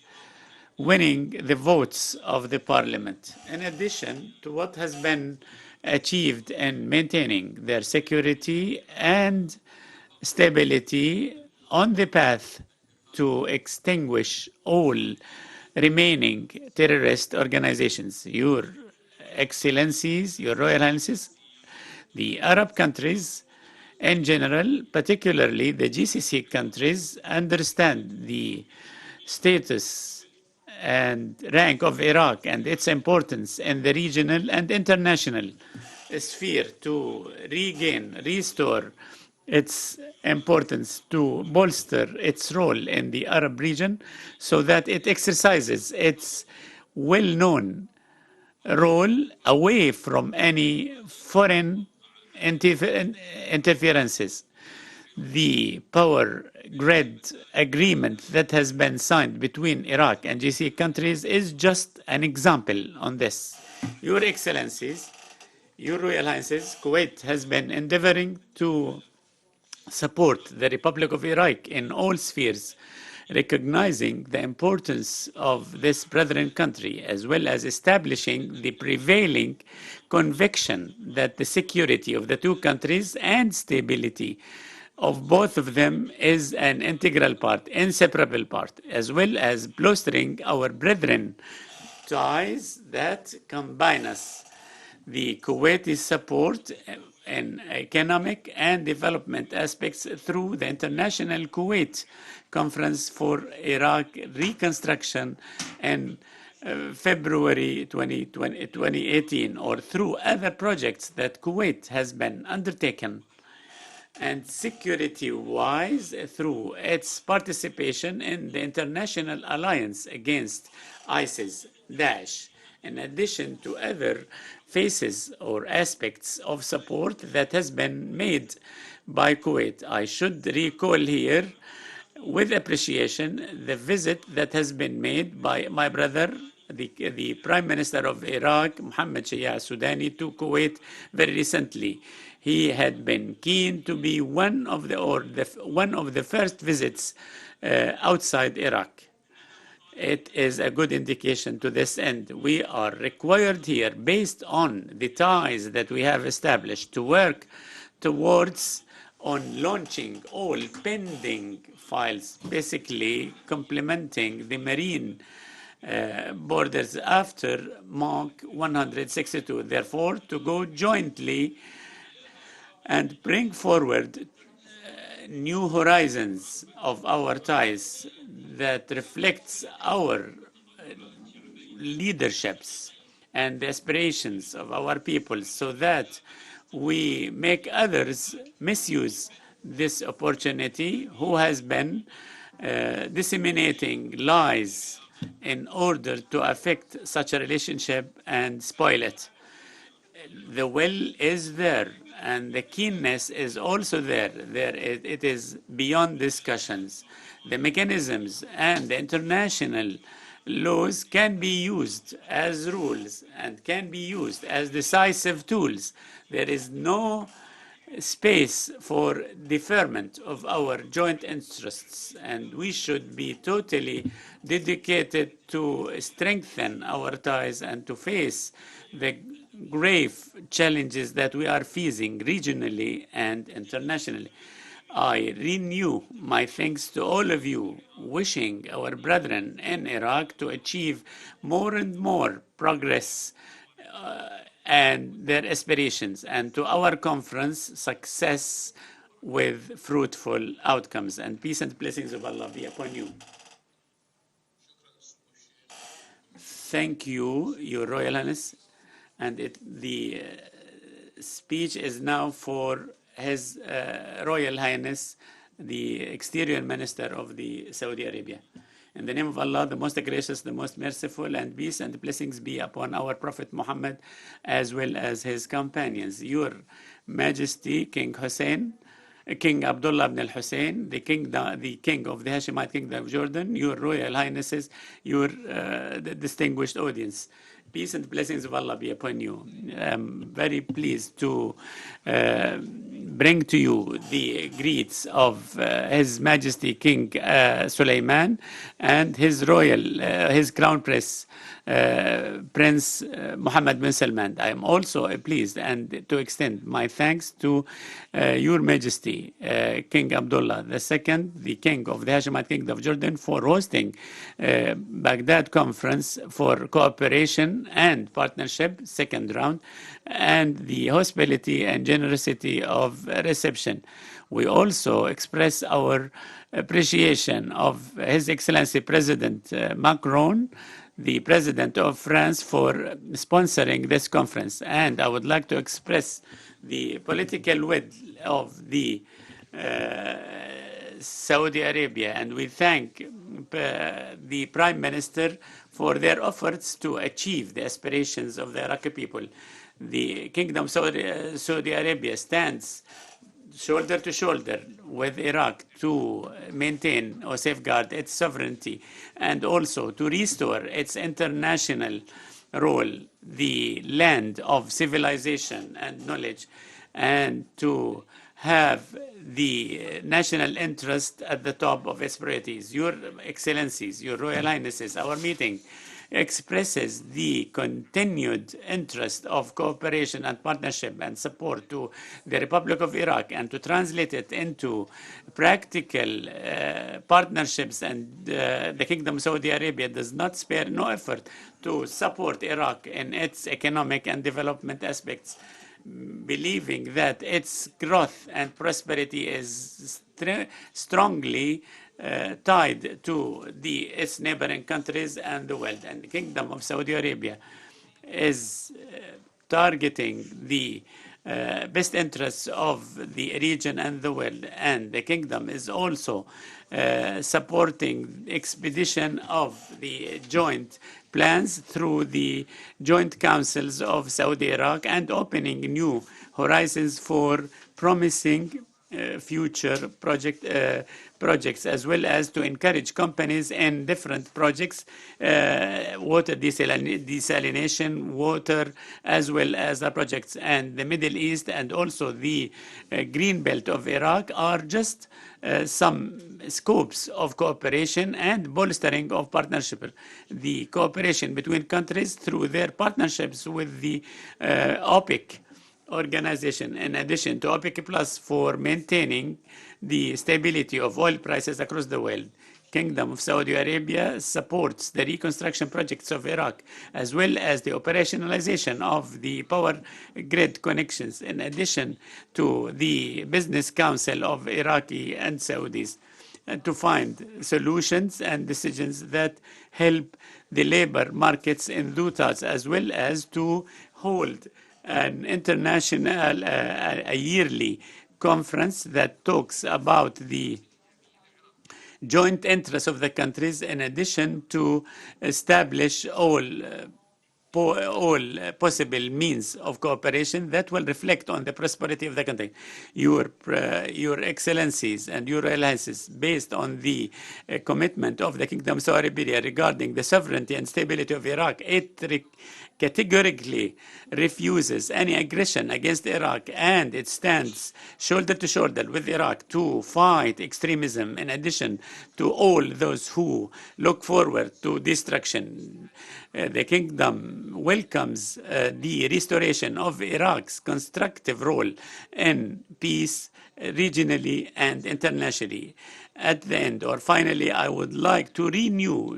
winning the votes of the parliament. In addition to what has been achieved in maintaining their security and stability on the path to extinguish all remaining terrorist organizations. Your Excellencies, Your Royal Highnesses, the Arab countries in general, particularly the GCC countries, understand the status and rank of Iraq and its importance in the regional and international sphere to regain, restore its importance, to bolster its role in the Arab region so that it exercises its well-known role away from any foreign interferences. The power grid agreement that has been signed between Iraq and GCC countries is just an example on this. Your Excellencies, Your Royal Highnesses, Kuwait has been endeavoring to support the Republic of Iraq in all spheres, recognizing the importance of this brethren country, as well as establishing the prevailing conviction that the security of the two countries and stability of both of them is an integral part, inseparable part, as well as bolstering our brethren ties that combine us. The Kuwaiti support in economic and development aspects through the International Kuwait Conference for Iraq Reconstruction in February 2018, or through other projects that Kuwait has been undertaken, and security-wise through its participation in the International Alliance against ISIS, Daesh, in addition to other phases or aspects of support that has been made by Kuwait. I should recall here with appreciation the visit that has been made by my brother, the Prime Minister of Iraq, Mohammed Shia Sudani, to Kuwait very recently. He had been keen to be one of the first visits outside Iraq. It is a good indication to this end. We are required here, based on the ties that we have established, to work towards on launching all pending files, basically complementing the marine borders after Mark 162. Therefore, to go jointly and bring forward new horizons of our ties that reflects our leaderships and the aspirations of our people so that we make others misuse this opportunity who has been disseminating lies in order to affect such a relationship and spoil it. The will is there and the keenness is also there. It is beyond discussions. The mechanisms and the international laws can be used as rules and can be used as decisive tools. There is no space for deferment of our joint interests, and we should be totally dedicated to strengthen our ties and to face the grave challenges that we are facing regionally and internationally. I renew my thanks to all of you, wishing our brethren in Iraq to achieve more and more progress and their aspirations, and to our conference success with fruitful outcomes. And peace and blessings of Allah be upon you. Thank you, Your Royal Highness. And the speech is now for His Royal Highness, the Exterior Minister of the Saudi Arabia. In the name of Allah, the most gracious, the most merciful, and peace and blessings be upon our Prophet Muhammad as well as his companions. Your Majesty, King Hussein, King Abdullah ibn al-Hussein, the king of the Hashemite Kingdom of Jordan, Your Royal Highnesses, your distinguished audience. Peace and blessings of Allah be upon you. I'm very pleased to bring to you the greets of His Majesty King Sulaiman and his Crown Prince, Prince Mohammed bin Salman. I am also pleased and to extend my thanks to Your Majesty King Abdullah II, the King of the Hashemite Kingdom of Jordan, for hosting Baghdad Conference for cooperation and partnership, second round, and the hospitality and generosity of reception. We also express our appreciation of His Excellency President Macron, the President of France, for sponsoring this conference. And I would like to express the political will of the Saudi Arabia, and we thank the Prime Minister for their efforts to achieve the aspirations of the Iraqi people. The Kingdom of Saudi Arabia stands shoulder to shoulder with Iraq to maintain or safeguard its sovereignty and also to restore its international role, the land of civilization and knowledge, and to have the national interest at the top of its priorities. Your Excellencies, Your Royal Highnesses, our meeting expresses the continued interest of cooperation and partnership and support to the Republic of Iraq, and to translate it into practical partnerships. And the Kingdom of Saudi Arabia does not spare no effort to support Iraq in its economic and development aspects, believing that its growth and prosperity is strongly tied to its neighboring countries and the world. And the Kingdom of Saudi Arabia is targeting the best interests of the region and the world. And the Kingdom is also supporting expedition of the joint plans through the joint councils of Saudi Iraq and opening new horizons for promising future projects, as well as to encourage companies in different projects, water desalination, water, as well as the projects. And the Middle East and also the Green Belt of Iraq are just some scopes of cooperation and bolstering of partnership. The cooperation between countries through their partnerships with the OPEC organization, in addition to OPEC Plus, for maintaining the stability of oil prices across the world. Kingdom of Saudi Arabia supports the reconstruction projects of Iraq, as well as the operationalization of the power grid connections, in addition to the Business Council of Iraqi and Saudis, to find solutions and decisions that help the labor markets in Dutas, as well as to hold an international, a yearly conference that talks about the joint interests of the countries, in addition to establish all possible means of cooperation that will reflect on the prosperity of the country. Your Excellencies and your alliances, based on the commitment of the Kingdom of Saudi Arabia regarding the sovereignty and stability of Iraq, it categorically refuses any aggression against Iraq, and it stands shoulder to shoulder with Iraq to fight extremism, in addition to all those who look forward to destruction. The Kingdom welcomes the restoration of Iraq's constructive role in peace regionally and internationally. At the end, or finally, I would like to renew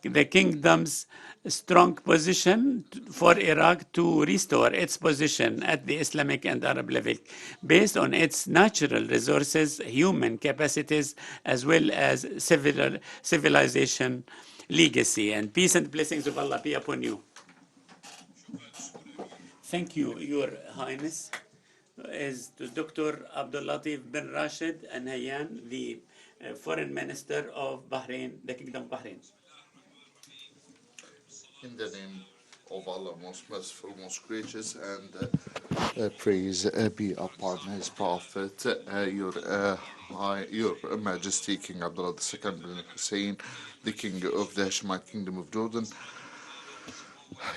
the Kingdom's strong position for Iraq to restore its position at the Islamic and Arab level, based on its natural resources, human capacities, as well as civilization legacy. And peace and blessings of Allah be upon you. Thank you, Your Highness. Is to Dr. Abdul Latif bin Rashid Al Nahyan, the Foreign Minister of Bahrain, the Kingdom of Bahrain. In the name of Allah, most merciful, most gracious, and praise be upon His Prophet, Your Majesty King Abdullah II bin Hussein, the King of the Hashemite Kingdom of Jordan,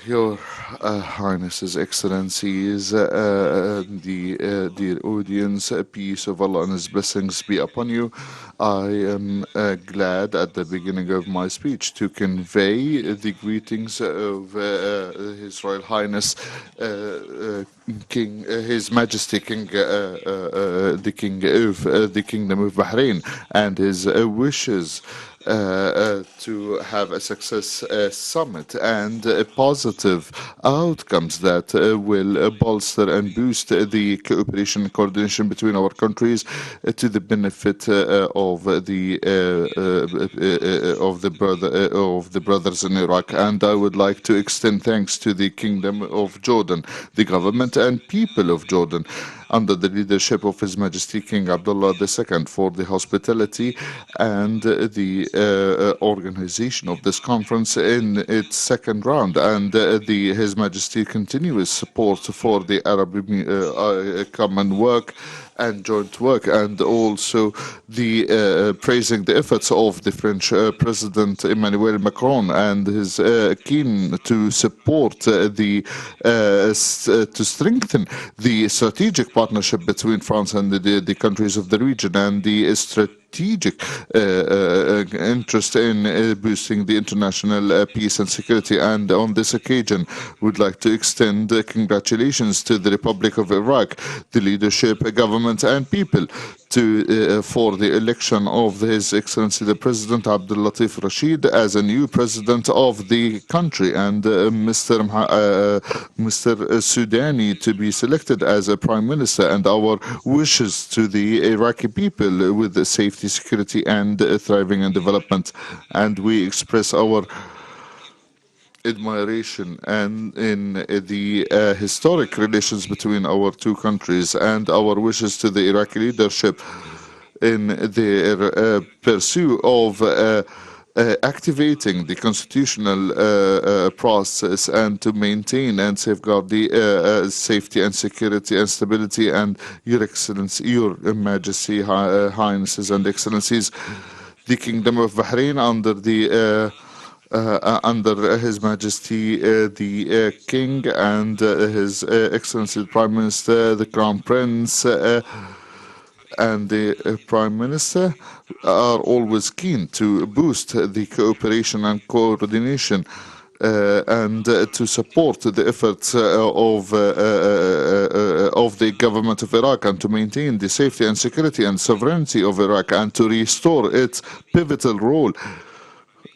Your Highnesses, Excellencies, the dear audience, peace of Allah and His blessings be upon you. I am glad at the beginning of my speech to convey the greetings of His Royal Highness King, His Majesty King, the King of the Kingdom of Bahrain, and his wishes to have a success summit and positive outcomes that will bolster and boost the cooperation and coordination between our countries to the benefit of the brothers in Iraq. And I would like to extend thanks to the Kingdom of Jordan, the government and people of Jordan, under the leadership of His Majesty King Abdullah II, for the hospitality and the organization of this conference in its second round, and His Majesty continuous support for the Arab common work and joint work, and also the praising the efforts of the French President Emmanuel Macron and his keen to support to strengthen the strategic partnership between France and the countries of the region, and the strategic interest in boosting the international peace and security. And on this occasion, we'd like to extend congratulations to the Republic of Iraq, the leadership, government, and people for the election of His Excellency the President Abdul Latif Rashid as a new president of the country, and Mr. Sudani to be selected as a prime minister, and our wishes to the Iraqi people with the safety, security, and thriving and development. And we express our admiration and in the historic relations between our two countries, and our wishes to the Iraqi leadership in their pursuit of activating the constitutional process and to maintain and safeguard the safety and security and stability. And Your Excellency, Your Majesty, Highnesses and Excellencies, the Kingdom of Bahrain under His Majesty the King and His Excellency the Prime Minister, the Crown Prince, and the Prime Minister are always keen to boost the cooperation and coordination and to support the efforts of the government of Iraq and to maintain the safety and security and sovereignty of Iraq and to restore its pivotal role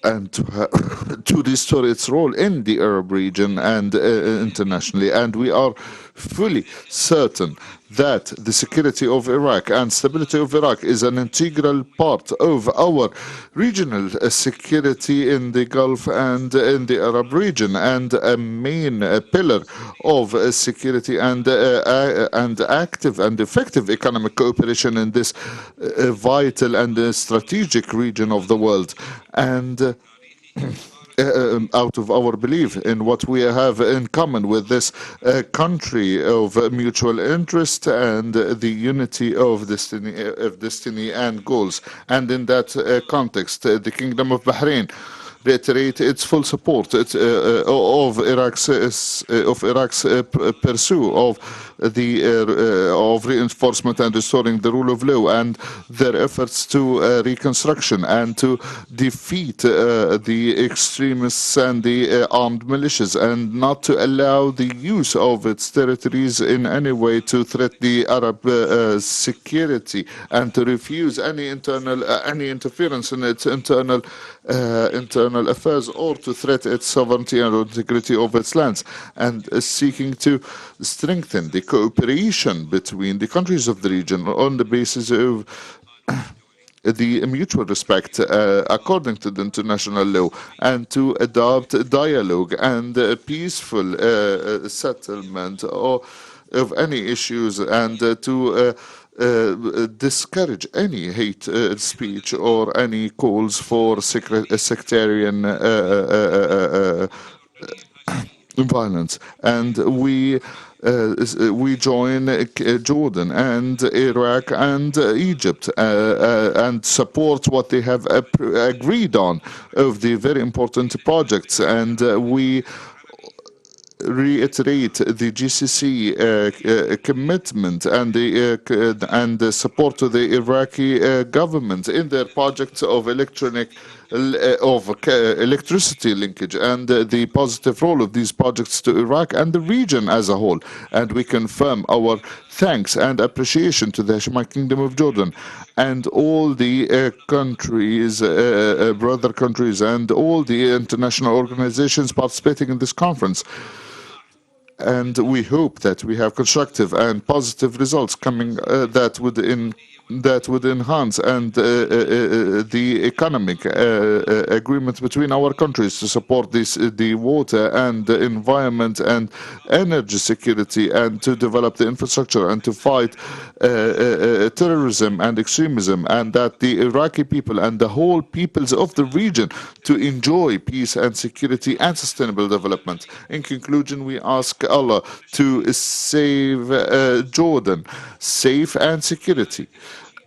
and to restore its role in the Arab region and internationally. And we are fully certain that the security of Iraq and stability of Iraq is an integral part of our regional security in the Gulf and in the Arab region, and a main pillar of security and active and effective economic cooperation in this vital and strategic region of the world. And out of our belief in what we have in common with this country of mutual interest and the unity of destiny and goals. And in that context, the Kingdom of Bahrain reiterate its full support of Iraq's pursuit of reinforcement and restoring the rule of law and their efforts to reconstruction and to defeat the extremists and the armed militias, and not to allow the use of its territories in any way to threaten the Arab security, and to refuse any interference in its internal affairs or to threaten its sovereignty and integrity of its lands, and seeking to strengthen the cooperation between the countries of the region on the basis of the mutual respect according to the international law, and to adopt dialogue and peaceful settlement of any issues, and to discourage any hate speech or any calls for sectarian violence. And we join Jordan and Iraq and Egypt and support what they have agreed on of the very important projects. And we reiterate the GCC commitment and the support to the Iraqi government in their projects of electricity linkage, and the positive role of these projects to Iraq and the region as a whole. And we confirm our thanks and appreciation to the Hashemite Kingdom of Jordan and all the countries, brother countries, and all the international organizations participating in this conference. And we hope that we have constructive and positive results coming that would enhance and the economic agreement between our countries to support the water and the environment and energy security, and to develop the infrastructure and to fight terrorism and extremism, and that the Iraqi people and the whole peoples of the region to enjoy peace and security and sustainable development. In conclusion, we ask Allah to save Jordan safe and security,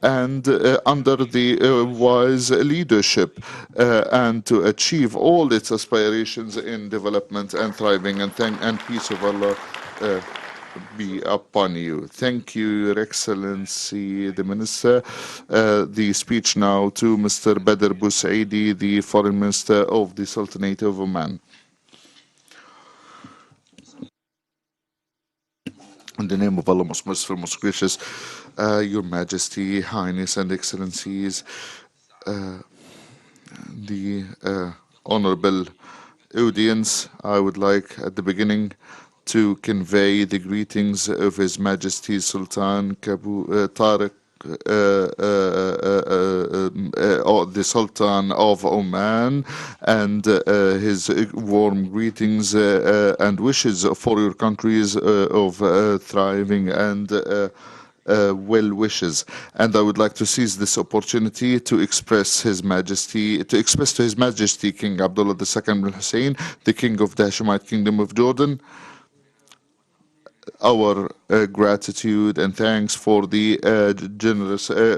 and under the wise leadership, and to achieve all its aspirations in development and thriving, and peace of Allah be upon you. Thank you, Your Excellency, the Minister. The speech now to Mr. Badr Busaidi, the Foreign Minister of the Sultanate of Oman. In the name of Allah, most merciful, most gracious, Your Majesty, Highness, and Excellencies, the Honorable audience, I would like at the beginning to convey the greetings of His Majesty Sultan Tariq, the Sultan of Oman, and his warm greetings and wishes for your countries of thriving and well wishes. And I would like to seize this opportunity to express to His Majesty King Abdullah II bin Hussein, the King of the Hashemite Kingdom of Jordan, our gratitude and thanks for the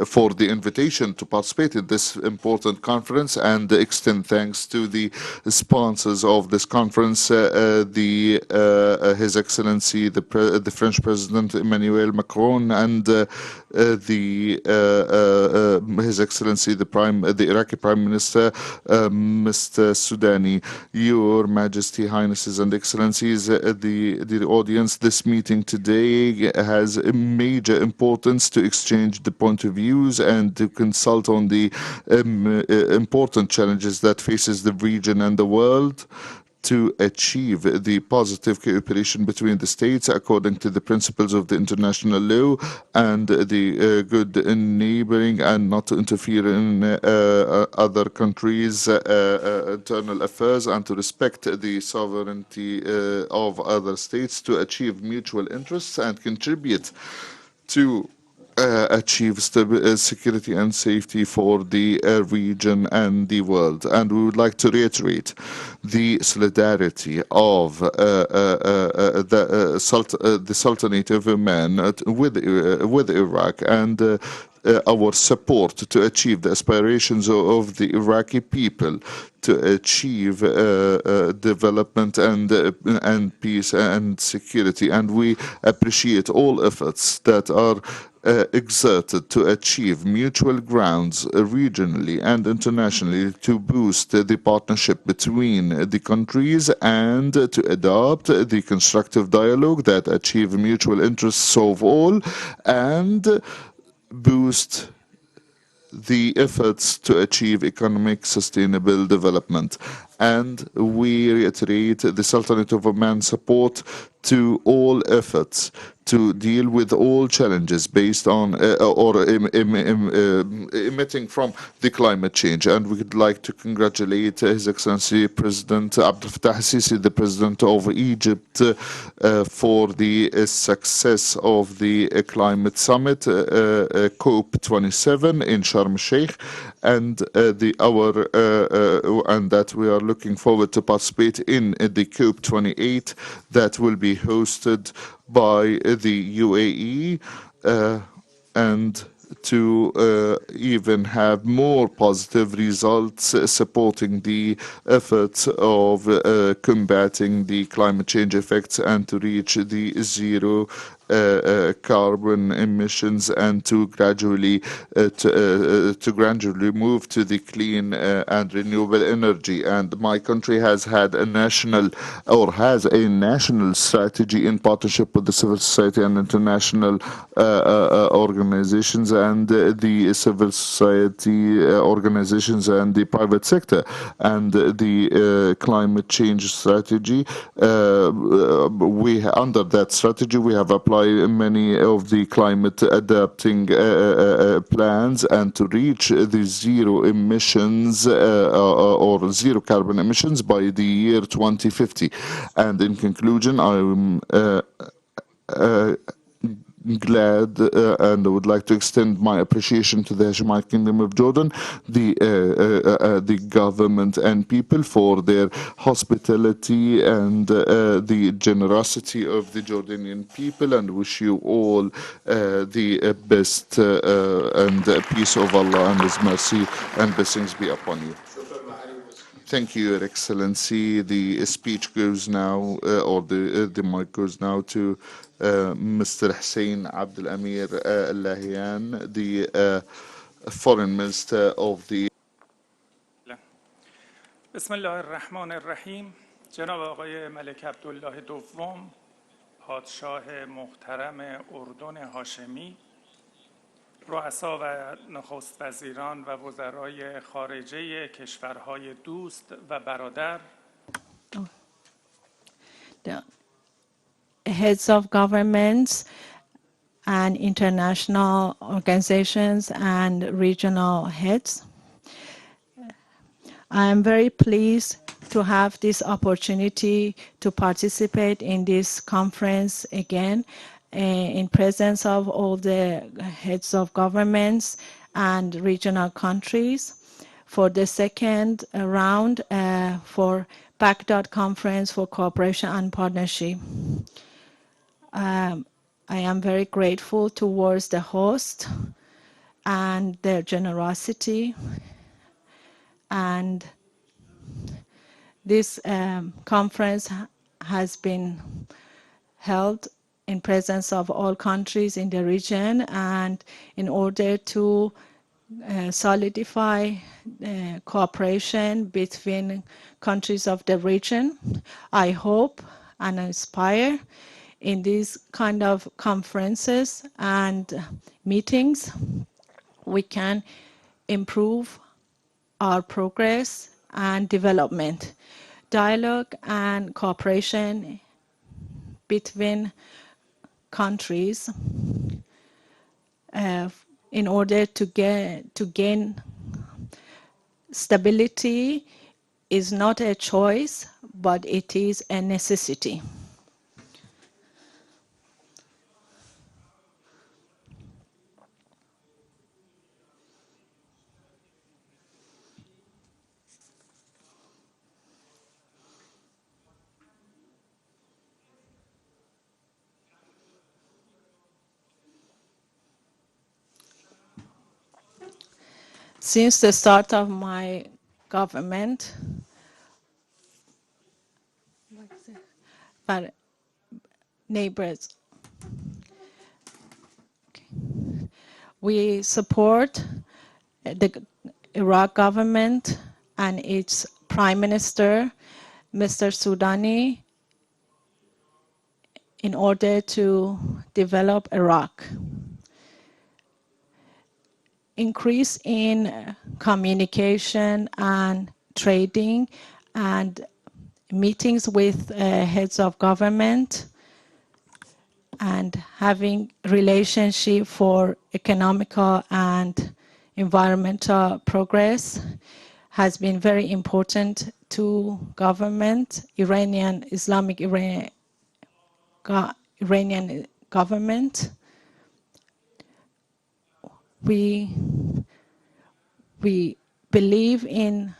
for the invitation to participate in this important conference, and extend thanks to the sponsors of this conference, His Excellency the French President Emmanuel Macron, and His Excellency the Iraqi Prime Minister Mr. Sudani. Your Majesty, Highnesses and Excellencies, the audience, this meeting today has a major importance to exchange the point of views and to consult on the important challenges that faces the region and the world, to achieve the positive cooperation between the states according to the principles of the international law and the good neighboring, and not to interfere in other countries' internal affairs, and to respect the sovereignty of other states, to achieve mutual interests and contribute to achieve security and safety for the region and the world. And we would like to reiterate the solidarity of the Sultanate of Oman with Iraq, and our support to achieve the aspirations of the Iraqi people to achieve development and peace and security. And we appreciate all efforts that are exerted to achieve mutual grounds regionally and internationally to boost the partnership between the countries, and to adopt the constructive dialogue that achieve mutual interests of all, and boost the efforts to achieve economic sustainable development. And we reiterate the Sultanate of Oman's support to all efforts to deal with all challenges based on emitting from the climate change. And we would like to congratulate His Excellency President Abdel Fattah al-Sisi, the President of Egypt, for the success of the climate summit, COP27 in Sharm el-Sheikh, and that we are looking forward to participate in the COP28 that will be hosted by the UAE, and to even have more positive results supporting the efforts of combating the climate change effects, and to reach the zero carbon emissions, and to gradually move to the clean and renewable energy. And my country has had a national strategy in partnership with the civil society and international organizations, and the civil society organizations and the private sector, and the climate change strategy. Under that strategy, we have applied many of the climate adapting plans, and to reach the zero emissions or zero carbon emissions by the year 2050. And in conclusion, I'm glad and would like to extend my appreciation to the Hashemite Kingdom of Jordan, the government and people, for their hospitality and the generosity of the Jordanian people, and wish you all the best and peace of Allah and His mercy and blessings be upon you. Thank you, Your Excellency. The speech goes now, or the mic goes now to Mr. Hussein Abdul Amir Lahian, the Foreign Minister of the بسم الله الرحمن الرحیم. جناب آقای ملک عبدالله دوم، پادشاه محترم اردن هاشمی، رؤسا و نخست وزیران و وزرای خارجه کشورهای دوست و برادر، the heads of governments and international organizations and regional heads. I am very pleased to have this opportunity to participate in this conference again in presence of all the heads of governments and regional countries for the second round for Baghdad Conference for Cooperation and Partnership. I am very grateful towards the host and their generosity. And this conference has been held in presence of all countries in the region, and in order to solidify cooperation between countries of the region. I hope and aspire in these kind of conferences and meetings we can improve our progress and development. Dialogue and cooperation between countries in order to gain stability is not a choice, but it is a necessity. Since the start of my government, but neighbors, we support the Iraq government and its Prime Minister, Mr. Soudani, in order to develop Iraq. Increase in communication and trading and meetings with heads of government and having relationship for economical and environmental progress has been very important to government, Iranian government. We believe in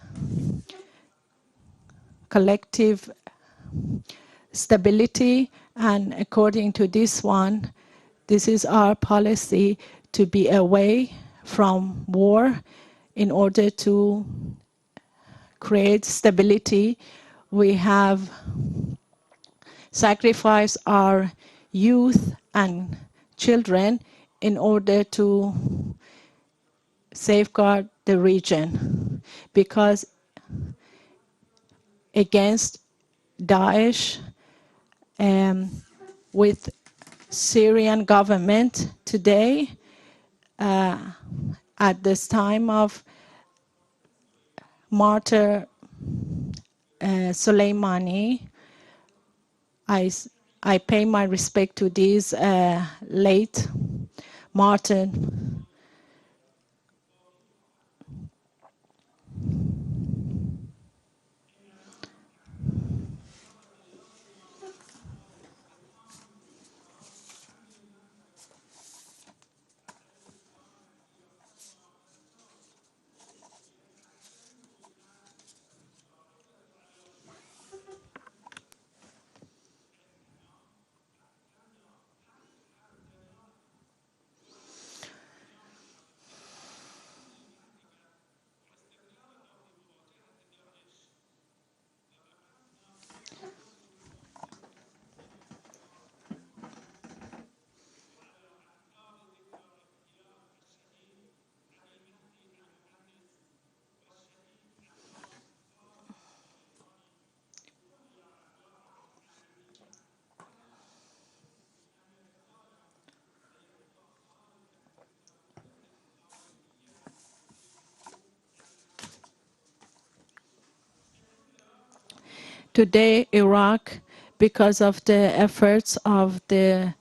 collective stability, and according to this one, this is our policy to be away from war in order to create stability. We have sacrificed our youth and children in order to safeguard the region, because against Daesh with Syrian government today, at this time of martyr Soleimani, I pay my respect to this late martyr. Today, Iraq, because of the efforts of her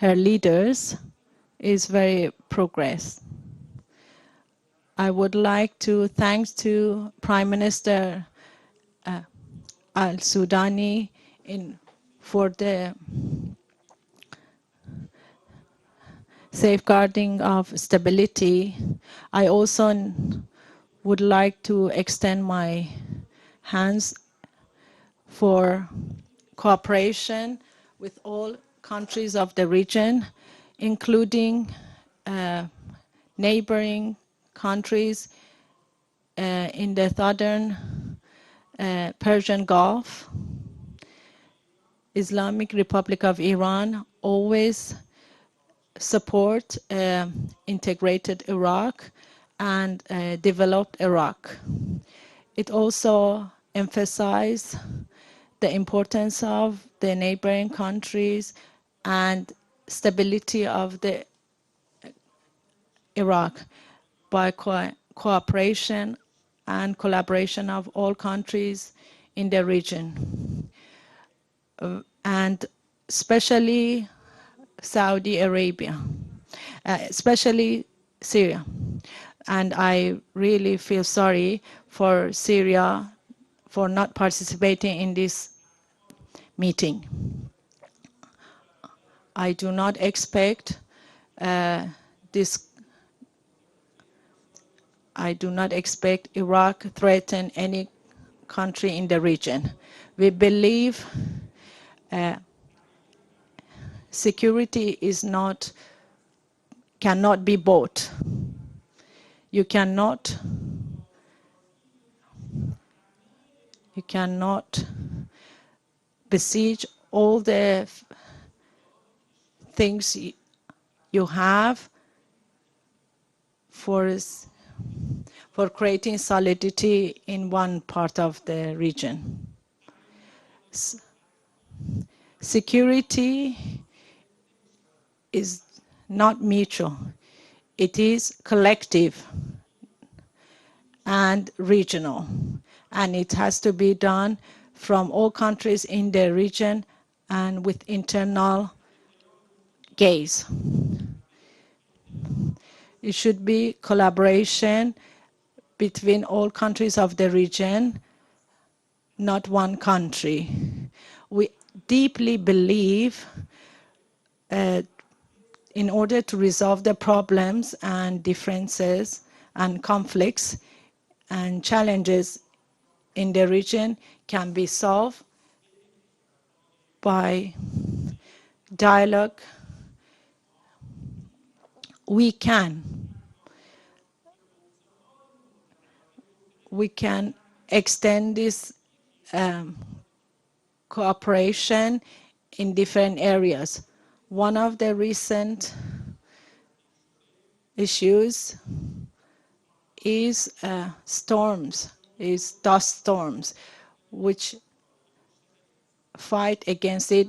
leaders, is very progressed. I would like to thank to Prime Minister Al-Sudani for the safeguarding of stability. I also would like to extend my hands for cooperation with all countries of the region, including neighboring countries in the southern Persian Gulf. Islamic Republic of Iran always support integrated Iraq and developed Iraq. It also emphasized the importance of the neighboring countries and stability of the Iraq by cooperation and collaboration of all countries in the region, and especially Saudi Arabia, especially Syria. And I really feel sorry for Syria for not participating in this meeting. I do not expect I do not expect Iraq threaten any country in the region. We believe security cannot be bought. You cannot besiege all the things you have for creating solidity in one part of the region. Security is not mutual. It is collective and regional, and it has to be done from all countries in the region and with internal gaze. It should be collaboration between all countries of the region, not one country. We deeply believe in order to resolve the problems and differences and conflicts and challenges in the region can be solved by dialogue. We can extend this cooperation in different areas. One of the recent issues is dust storms, which fight against it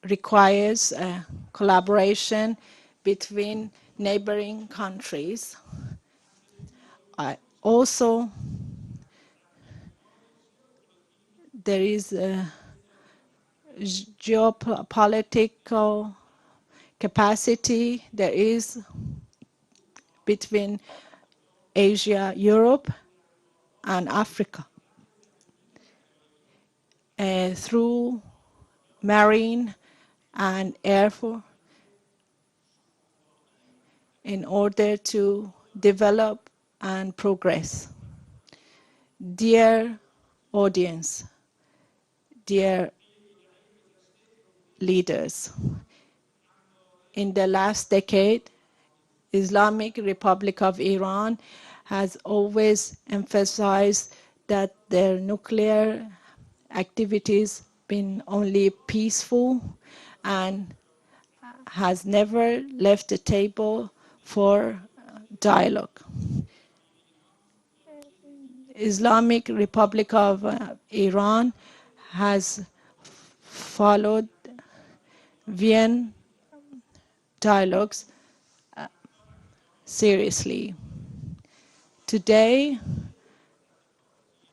requires collaboration between neighboring countries. Also, there is a geopolitical capacity there is between Asia, Europe, and Africa. Through marine and air force, in order to develop and progress. Dear audience, dear leaders, in the last decade, Islamic Republic of Iran has always emphasized that their nuclear activities been only peaceful and has never left the table for dialogue. Islamic Republic of Iran has followed Vienna dialogues seriously. Today,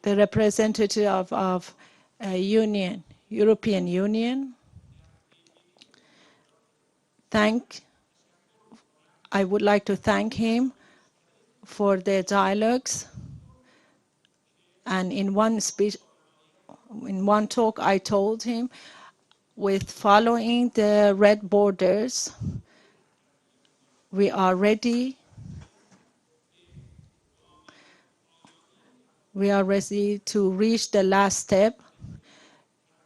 the representative of European Union, I would like to thank him for the dialogues. And in one speech, in one talk, I told him, with following the red borders, we are ready. We are ready to reach the last step,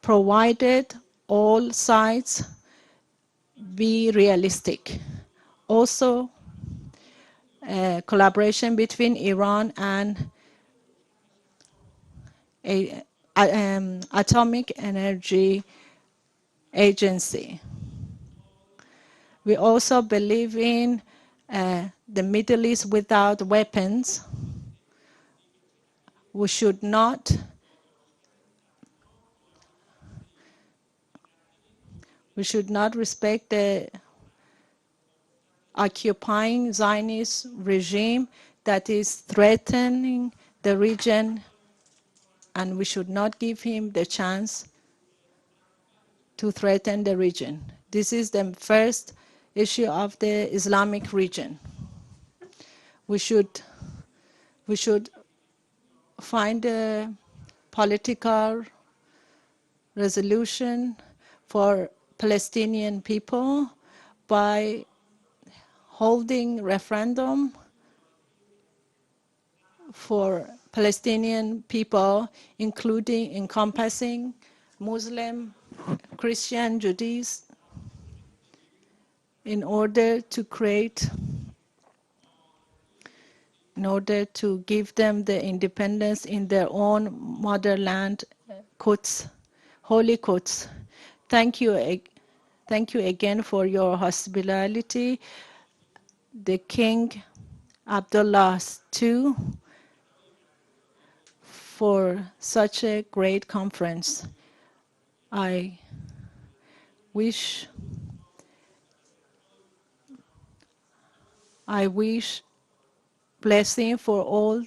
provided all sides be realistic. Also, collaboration between Iran and Atomic Energy Agency. We also believe in the Middle East without weapons. We should not respect the occupying Zionist regime that is threatening the region, and we should not give him the chance to threaten the region. This is the first issue of the Islamic region. We should find a political resolution for Palestinian people by holding referendum for Palestinian people, encompassing Muslim, Christian, Jews, in order to give them the independence in their own motherland, Quds, holy Quds. Thank you again for your hospitality. The King Abdullah II, for such a great conference. I wish blessing for all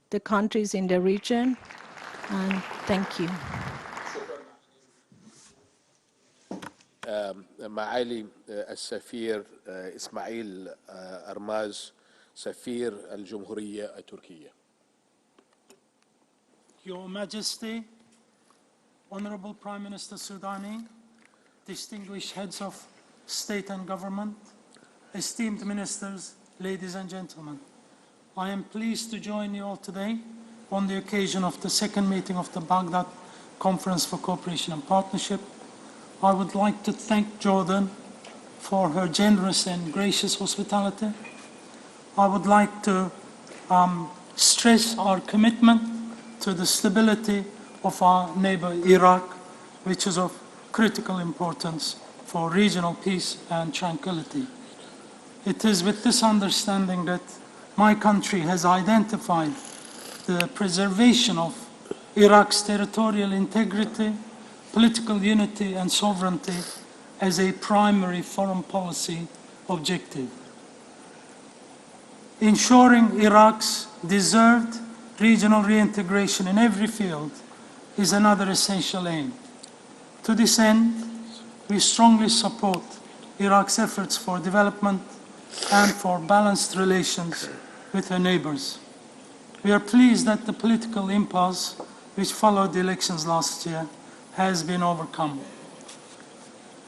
the countries in the region, and thank you. معالي السفير إسماعيل أرماز سفير الجمهورية التركية. Your Majesty, Honorable Prime Minister Sudani, distinguished heads of state and government, esteemed ministers, ladies and gentlemen, I am pleased to join you all today on the occasion of the second meeting of the Baghdad Conference for Cooperation and Partnership. I would like to thank Jordan for her generous and gracious hospitality. I would like to stress our commitment to the stability of our neighbor Iraq, which is of critical importance for regional peace and tranquility. It is with this understanding that my country has identified the preservation of Iraq's territorial integrity, political unity and sovereignty as a primary foreign policy objective. Ensuring Iraq's deserved regional reintegration in every field is another essential aim. To this end, we strongly support Iraq's efforts for development and for balanced relations with her neighbors. We are pleased that the political impasse which followed the elections last year has been overcome.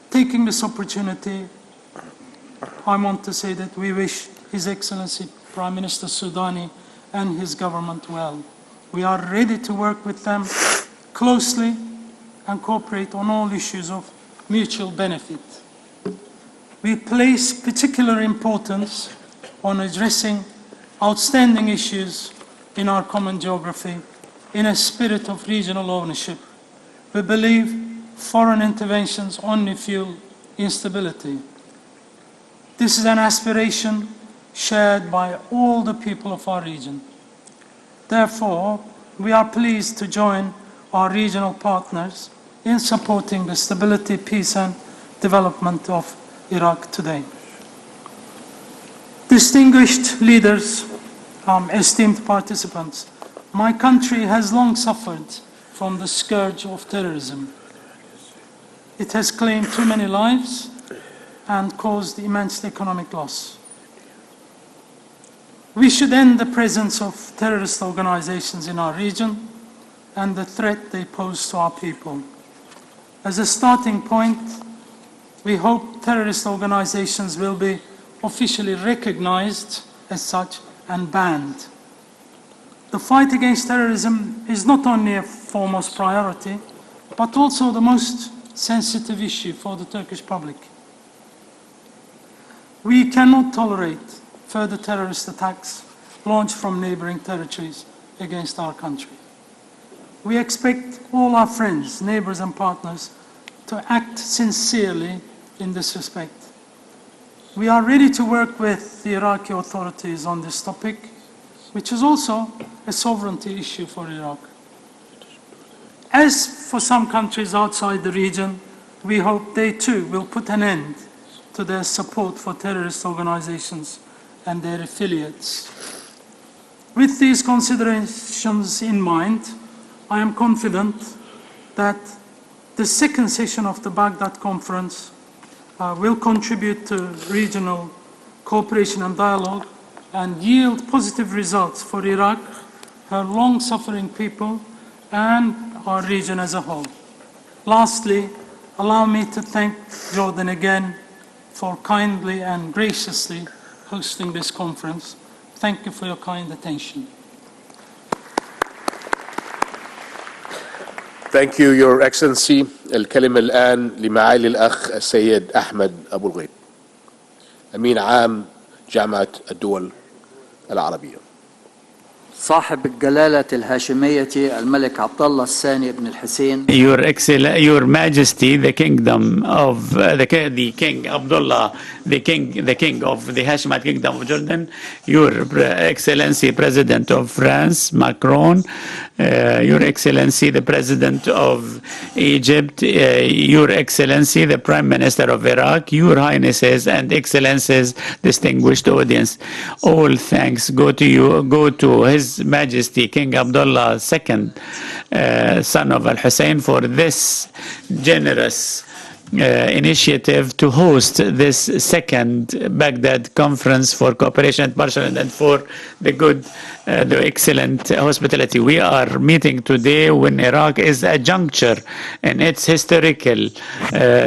Taking this opportunity, I want to say that we wish His Excellency Prime Minister Sudani and his government well. We are ready to work with them closely and cooperate on all issues of mutual benefit. We place particular importance on addressing outstanding issues in our common geography in a spirit of regional ownership. We believe foreign interventions only fuel instability. This is an aspiration shared by all the people of our region. Therefore, we are pleased to join our regional partners in supporting the stability, peace, and development of Iraq today. Distinguished leaders, esteemed participants, my country has long suffered from the scourge of terrorism. It has claimed too many lives and caused immense economic loss. We should end the presence of terrorist organizations in our region and the threat they pose to our people. As a starting point, we hope terrorist organizations will be officially recognized as such and banned. The fight against terrorism is not only a foremost priority, but also the most sensitive issue for the Turkish public. We cannot tolerate further terrorist attacks launched from neighboring territories against our country. We expect all our friends, neighbors, and partners to act sincerely in this respect. We are ready to work with the Iraqi authorities on this topic, which is also a sovereignty issue for Iraq. As for some countries outside the region, we hope they too will put an end to their support for terrorist organizations and their affiliates. With these considerations in mind, I am confident that the second session of the Baghdad Conference will contribute to regional cooperation and dialogue and yield positive results for Iraq, her long-suffering people, and our region as a whole. Lastly, allow me to thank Jordan again for kindly and graciously hosting this conference. Thank you for your kind attention. Thank you, Your Excellency. الكلمة الآن لمعالي الأخ السيد أحمد أبو الغيط أمين عام جامعة الدول العربية. صاحب الجلالة الهاشمية الملك عبد الله الثاني بن الحسين. Your Majesty, the Kingdom of the King Abdullah, the King of the Hashemite Kingdom of Jordan, Your Excellency President of France, Macron, Your Excellency the President of Egypt, Your Excellency the Prime Minister of Iraq, Your Highnesses and Excellencies, distinguished audience. All thanks go to you, go to His Majesty King Abdullah II, son of Al-Hussein, for this generous initiative to host this second Baghdad Conference for Cooperation and Partnership and for the excellent hospitality. We are meeting today when Iraq is a juncture in its historical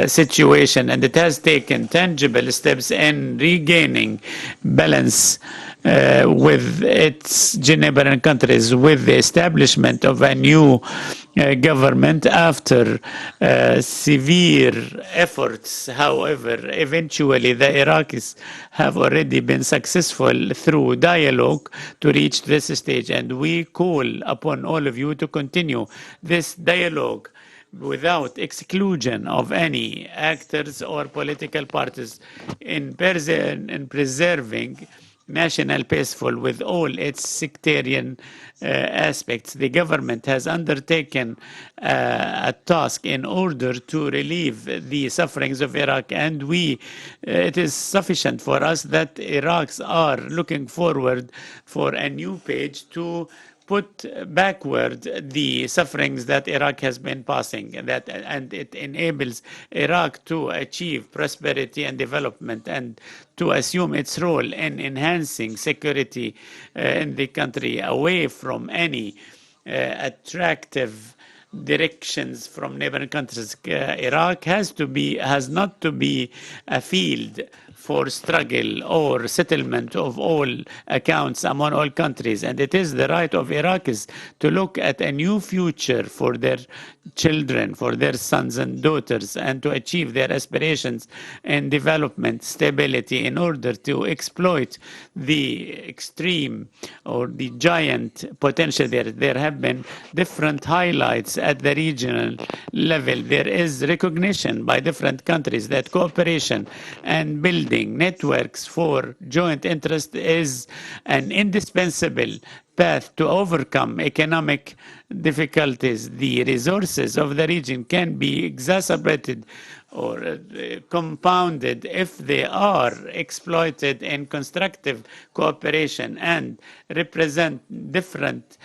situation, and it has taken tangible steps in regaining balance with its neighboring countries, with the establishment of a new government after severe efforts. However, eventually the Iraqis have already been successful through dialogue to reach this stage, and we call upon all of you to continue this dialogue without exclusion of any actors or political parties in preserving national peaceful with all its sectarian aspects. The government has undertaken a task in order to relieve the sufferings of Iraq, and it is sufficient for us that Iraqs are looking forward for a new page to put backward the sufferings that Iraq has been passing, and it enables Iraq to achieve prosperity and development and to assume its role in enhancing security in the country away from any attractive directions from neighboring countries. Iraq has not to be a field for struggle or settlement of all accounts among all countries. And it is the right of Iraqis to look at a new future for their children, for their sons and daughters, and to achieve their aspirations in development, stability, in order to exploit the extreme or the giant potential there. There have been different highlights at the regional level. There is recognition by different countries that cooperation and building networks for joint interest is an indispensable path to overcome economic difficulties. The resources of the region can be exacerbated or compounded if they are exploited in constructive cooperation and represent different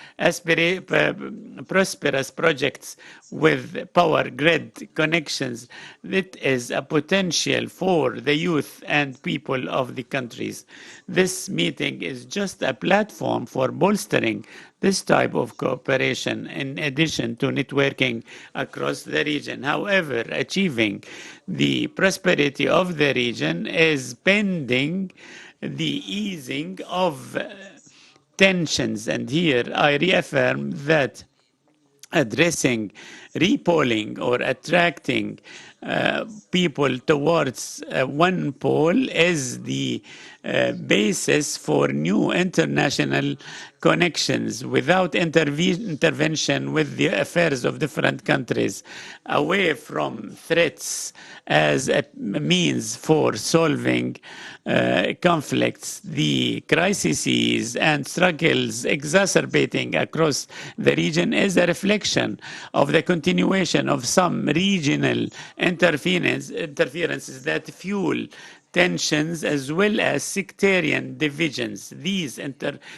prosperous projects with power grid connections. It is a potential for the youth and people of the countries. This meeting is just a platform for bolstering this type of cooperation in addition to networking across the region. However, achieving the prosperity of the region is pending the easing of tensions. And here I reaffirm that addressing repolling or attracting people towards one pole is the basis for new international connections without intervention with the affairs of different countries, away from threats as a means for solving conflicts. The crises and struggles exacerbating across the region is a reflection of the continuation of some regional interferences that fuel tensions as well as sectarian divisions. These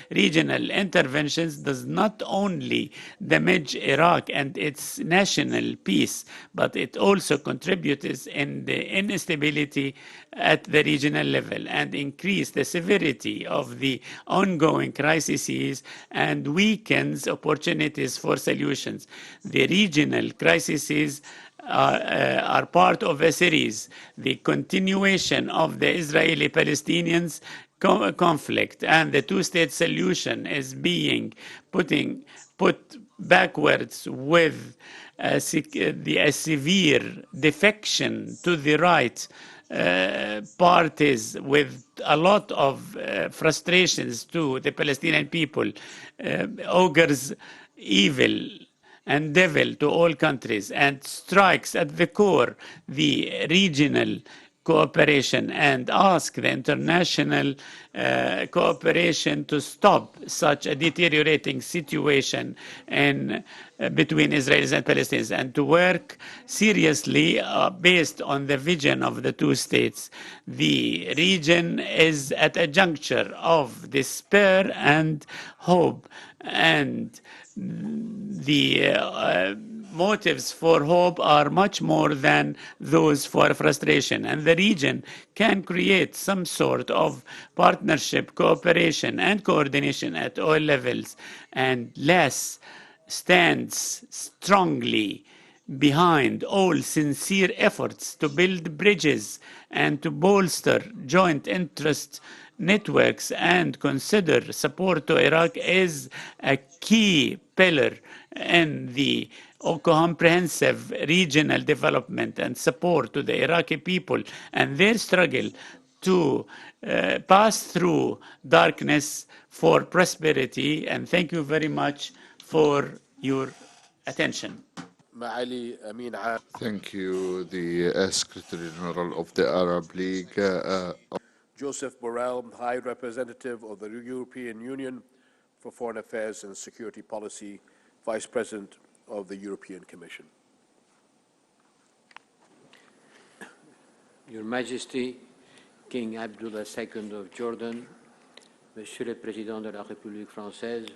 regional interventions does not only damage Iraq and its national peace, but it also contributes in the instability at the regional level and increase the severity of the ongoing crises and weakens opportunities for solutions. The regional crises are part of a series, the continuation of the Israeli-Palestinians conflict, and the two-state solution is being put backwards with a severe defection to the right parties with a lot of frustrations to the Palestinian people, augurs evil and devil to all countries and strikes at the core the regional cooperation and ask the international cooperation to stop such a deteriorating situation between Israelis and Palestinians and to work seriously based on the vision of the two states. The region is at a juncture of despair and hope, and the motives for hope are much more than those for frustration. And the region can create some sort of partnership, cooperation, and coordination at all levels. And less stands strongly behind all sincere efforts to build bridges and to bolster joint interest networks and consider support to Iraq is a key pillar in the comprehensive regional development and support to the Iraqi people and their struggle to pass through darkness for prosperity. And thank you very much for your attention. Thank you, the Secretary General of the Arab League. Joseph Borrell, High Representative of the European Union for Foreign Affairs and Security Policy, Vice President of the European Commission. Your Majesty, King Abdullah II of Jordan, Monsieur le Président de la République française,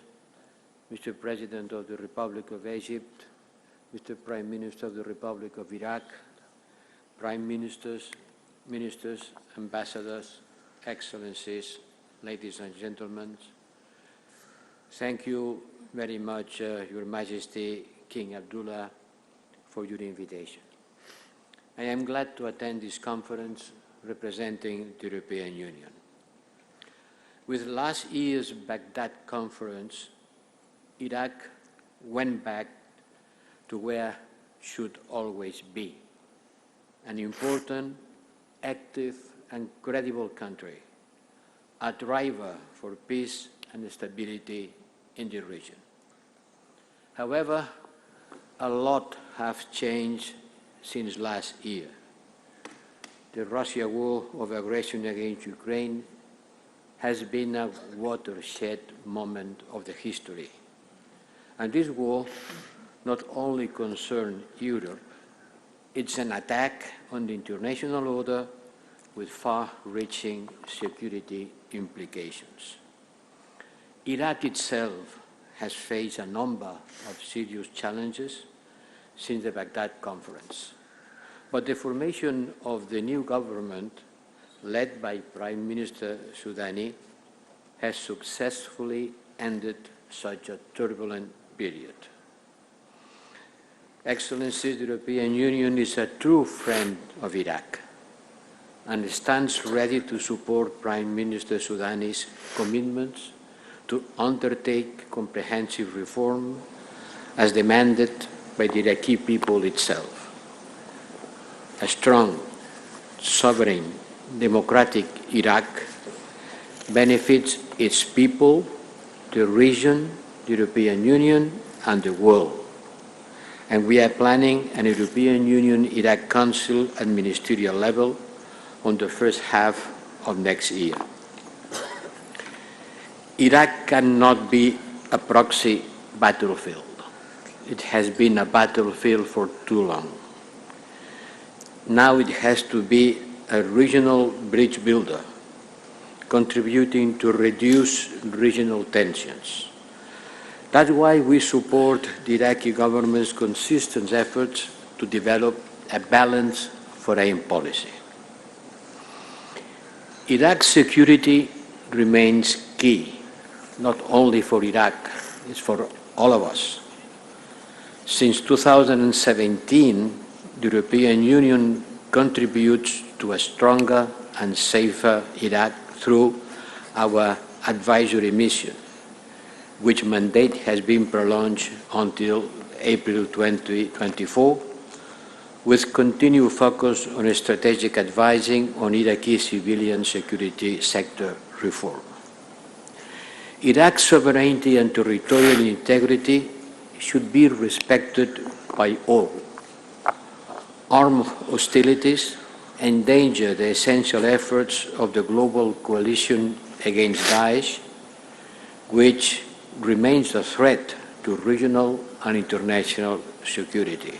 Mr. President of the Republic of Egypt, Mr. Prime Minister of the Republic of Iraq, Prime Ministers, Ministers, Ambassadors, Excellencies, ladies and gentlemen, thank you very much, Your Majesty, King Abdullah, for your invitation. I am glad to attend this conference representing the European Union. With last year's Baghdad Conference, Iraq went back to where should always be, an important, active and credible country, a driver for peace and stability in the region. However, a lot has changed since last year. The Russia war of aggression against Ukraine has been a watershed moment of the history. And this war not only concerns Europe, it's an attack on the international order with far-reaching security implications. Iraq itself has faced a number of serious challenges since the Baghdad Conference. But the formation of the new government, led by Prime Minister Soudani, has successfully ended such a turbulent period. Excellencies, the European Union is a true friend of Iraq and stands ready to support Prime Minister Soudani's commitments to undertake comprehensive reform as demanded by the Iraqi people itself. A strong, sovereign, democratic Iraq benefits its people, the region, the European Union, and the world. And we are planning an European Union-Iraq Council at ministerial level on the first half of next year. Iraq cannot be a proxy battlefield. It has been a battlefield for too long. Now it has to be a regional bridge builder, contributing to reduce regional tensions. That's why we support the Iraqi government's consistent efforts to develop a balanced foreign policy. Iraq's security remains key, not only for Iraq, it's for all of us. Since 2017, the European Union contributes to a stronger and safer Iraq through our advisory mission, which mandate has been prolonged until April 2024, with continued focus on strategic advising on Iraqi civilian security sector reform. Iraq's sovereignty and territorial integrity should be respected by all. Armed hostilities endanger the essential efforts of the global coalition against Daesh, which remains a threat to regional and international security.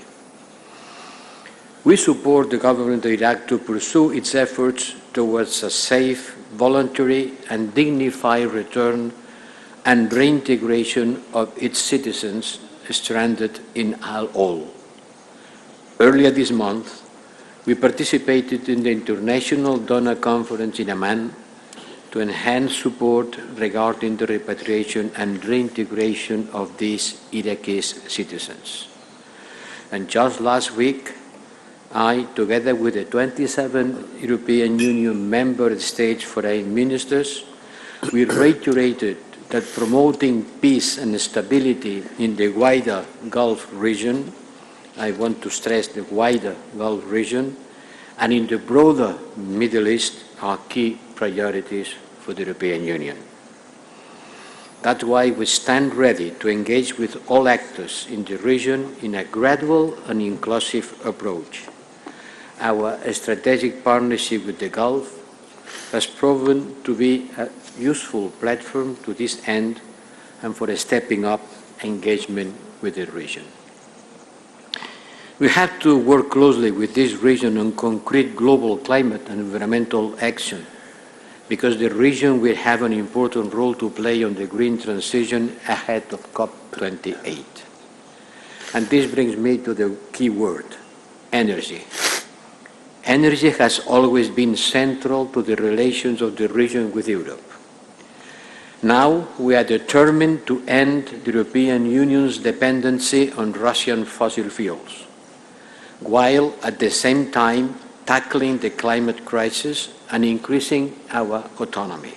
We support the government of Iraq to pursue its efforts towards a safe, voluntary, and dignified return and reintegration of its citizens stranded in Al-Ol. Earlier this month, we participated in the International Donor Conference in Amman to enhance support regarding the repatriation and reintegration of these Iraqi citizens. And just last week, I, together with the 27 European Union member states foreign ministers, we reiterated that promoting peace and stability in the wider Gulf region, I want to stress the wider Gulf region, and in the broader Middle East are key priorities for the European Union. That's why we stand ready to engage with all actors in the region in a gradual and inclusive approach. Our strategic partnership with the Gulf has proven to be a useful platform to this end and for a stepping up engagement with the region. We have to work closely with this region on concrete global climate and environmental action, because the region will have an important role to play on the green transition ahead of COP28. And this brings me to the key word, energy. Energy has always been central to the relations of the region with Europe. Now we are determined to end the European Union's dependency on Russian fossil fuels, while at the same time tackling the climate crisis and increasing our autonomy.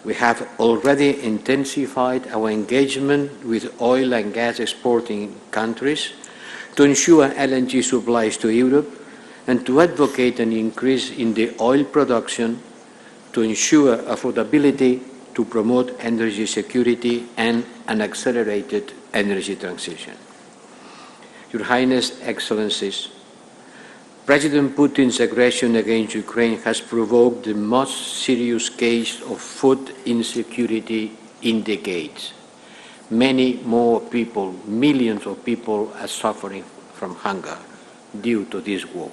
We have already intensified our engagement with oil and gas exporting countries to ensure LNG supplies to Europe and to advocate an increase in the oil production to ensure affordability, to promote energy security and an accelerated energy transition. Your Highness, Excellencies, President Putin's aggression against Ukraine has provoked the most serious case of food insecurity in decades. Many more people, millions of people, are suffering from hunger due to this war.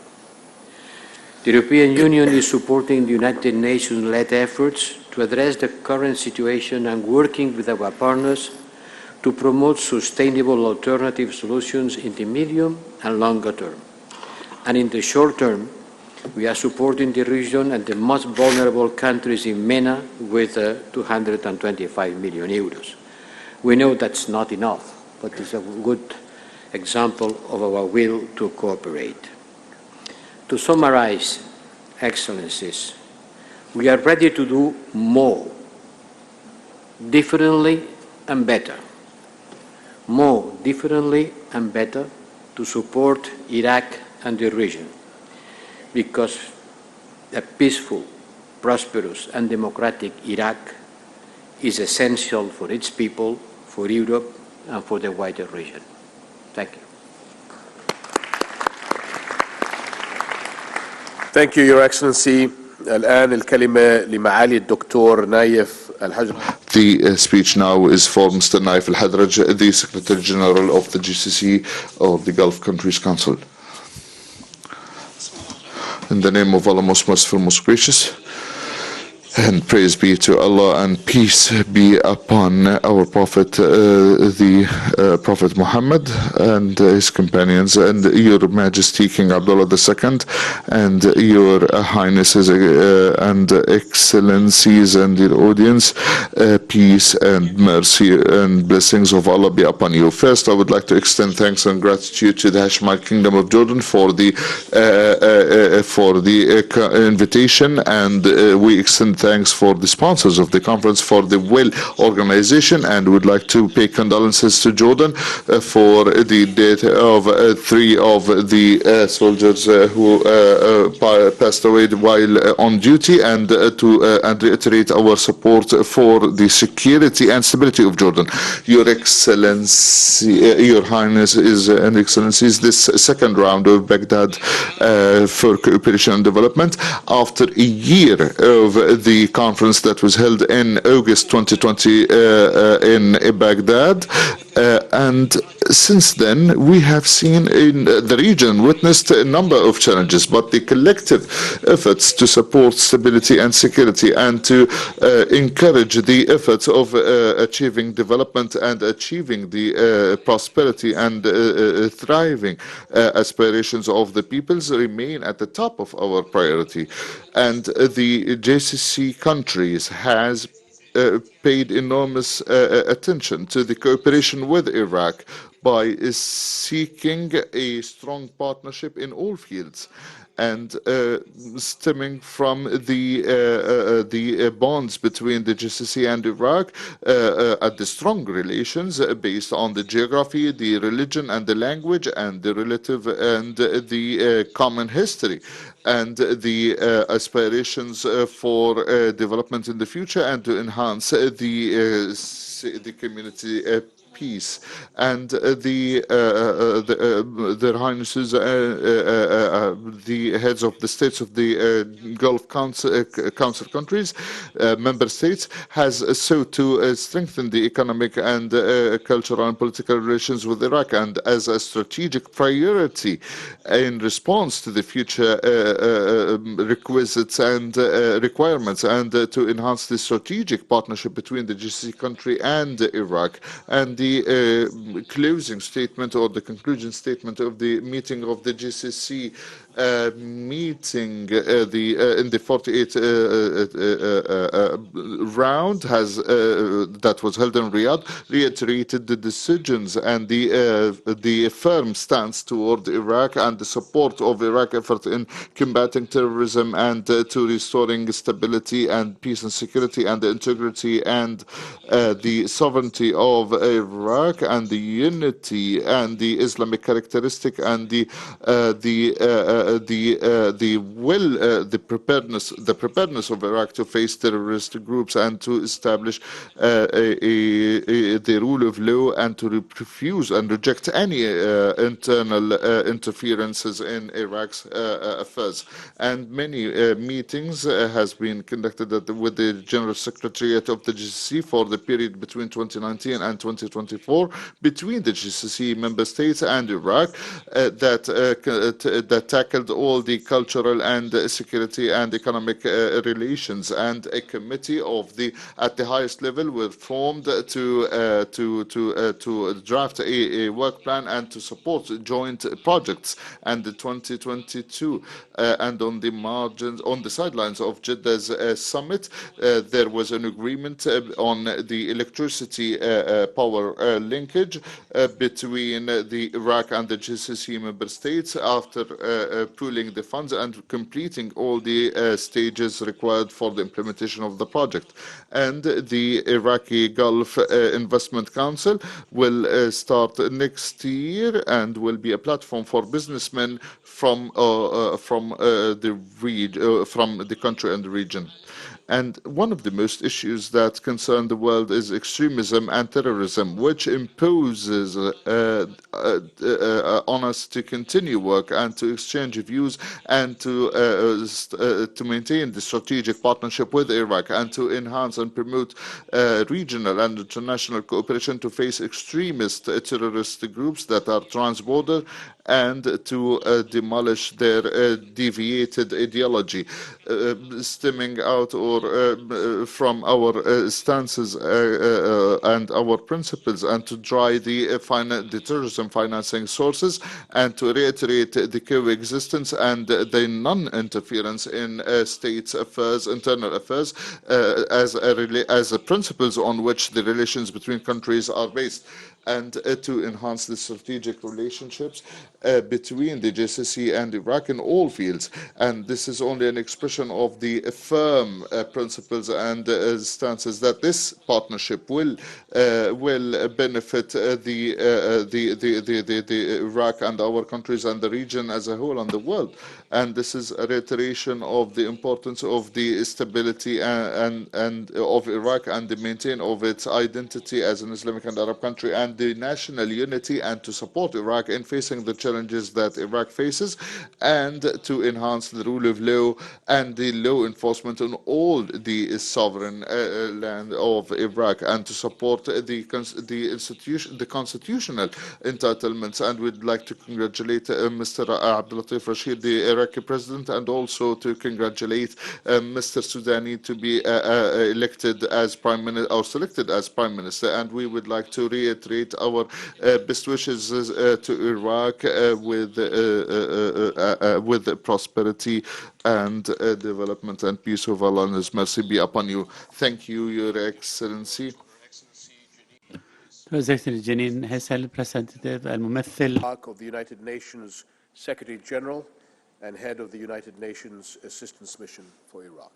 The European Union is supporting the United Nations-led efforts to address the current situation and working with our partners to promote sustainable alternative solutions in the medium and longer term. And in the short term, we are supporting the region and the most vulnerable countries in MENA with 225 million euros. We know that's not enough, but it's a good example of our will to cooperate. To summarize, Excellencies, we are ready to do more, differently and better. more differently and better to support Iraq and the region, because a peaceful, prosperous and democratic Iraq is essential for its people, for Europe and for the wider region. Thank you. Thank you, Your Excellency. الآن الكلمة لمعالي الدكتور نايف الحجر. The speech now is for Mr. Naif Al-Hadraj, the Secretary General of the GCC, or the Gulf Countries Council. In the name of Allah, most merciful, most gracious, and praise be to Allah and peace be upon our Prophet, the Prophet Muhammad and his companions, and Your Majesty King Abdullah II, and Your Highnesses and Excellencies and your audience. Peace and mercy and blessings of Allah be upon you. First, I would like to extend thanks and gratitude to the Hashemite Kingdom of Jordan for the invitation, and we extend thanks for the sponsors of the conference for the well organization, and would like to pay condolences to Jordan for the death of 3 of the soldiers who passed away while on duty, and and reiterate our support for the security and stability of Jordan. Your Excellency, Your Highnesses and Excellencies, this second round of Baghdad for cooperation and development, after a year of the conference that was held in August 2020 in Baghdad, and since then we have seen in the region witnessed a number of challenges, but the collective efforts to support stability and security and to encourage the efforts of achieving development and achieving the prosperity and thriving aspirations of the peoples remain at the top of our priority. And the JCC countries has paid enormous attention to the cooperation with Iraq by seeking a strong partnership in all fields, and stemming from the bonds between the GCC and Iraq, at the strong relations based on the geography, the religion and the language, and the relative and the common history, and the aspirations for development in the future, and to enhance the community peace. And their Highnesses, the heads of the states of the Gulf Council countries, member states, has sought to strengthen the economic and cultural and political relations with Iraq, and as a strategic priority in response to the future requisites and requirements, and to enhance the strategic partnership between the GCC country and Iraq. And the closing statement, or the conclusion statement of the meeting of the GCC meeting in the 48th round that was held in Riyadh, reiterated the decisions and the firm stance toward Iraq and the support of Iraq effort in combating terrorism and to restoring stability and peace and security and the integrity and the sovereignty of Iraq, and the unity and the Islamic characteristic and the preparedness of Iraq to face terrorist groups, and to establish the rule of law, and to refuse and reject any internal interferences in Iraq's affairs. And many meetings has been conducted with the General Secretariat of the GCC for the period between 2019 and 2024 between the GCC member states and Iraq, that tackled all the cultural and security and economic relations. And a committee at the highest level was formed to draft a work plan and to support joint projects. And the 2022 and on the sidelines of Jeddah's summit, there was an agreement on the electricity power linkage between the Iraq and the GCC member states after pooling the funds and completing all the stages required for the implementation of the project. And the Iraqi Gulf Investment Council will start next year and will be a platform for businessmen from the country and the region. And one of the most issues that concern the world is extremism and terrorism, which imposes on us to continue work and to exchange views and to maintain the strategic partnership with Iraq and to enhance and promote regional and international cooperation to face extremist terrorist groups that are transborder and to demolish their deviated ideology stemming out or from our stances and our principles, and to try the terrorism financing sources, and to reiterate the coexistence and the non-interference in states' affairs, internal affairs, as principles on which the relations between countries are based, and to enhance the strategic relationships between the GCC and Iraq in all fields. And this is only an expression of the firm principles and stances that this partnership will benefit the Iraq and our countries and the region as a whole and the world. And this is a reiteration of the importance of the stability and of Iraq and the maintain of its identity as an Islamic and Arab country and the national unity, and to support Iraq in facing the challenges that Iraq faces, and to enhance the rule of law and the law enforcement on all the sovereign land of Iraq, and to support the constitutional entitlements. And we'd like to congratulate Mr. Abdul Latif Rashid, the Iraqi president, and also to congratulate Mr. Soudani to be elected as prime minister or selected as prime minister. And we would like to reiterate our best wishes to Iraq with prosperity and development and peace of Allah and His mercy be upon you. Thank you, Your Excellency. Executive Janine Hessel, Representative الممثل of the United Nations Secretary General and head of the United Nations Assistance Mission for Iraq.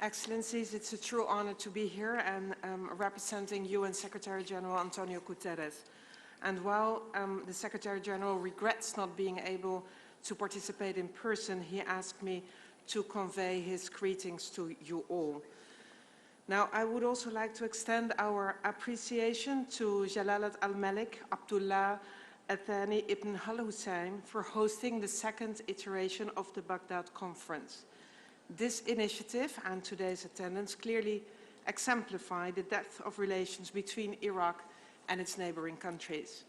Excellencies, it's a true honor to be here and representing UN Secretary General Antonio Guterres. And while the Secretary General regrets not being able to participate in person, he asked me to convey his greetings to you all. Now, I would also like to extend our appreciation to Jalalat al-Malik Abdullah Athani ibn al-Hussein for hosting the second iteration of the Baghdad Conference. This initiative and today's attendance clearly exemplify the depth of relations between Iraq and its neighboring countries.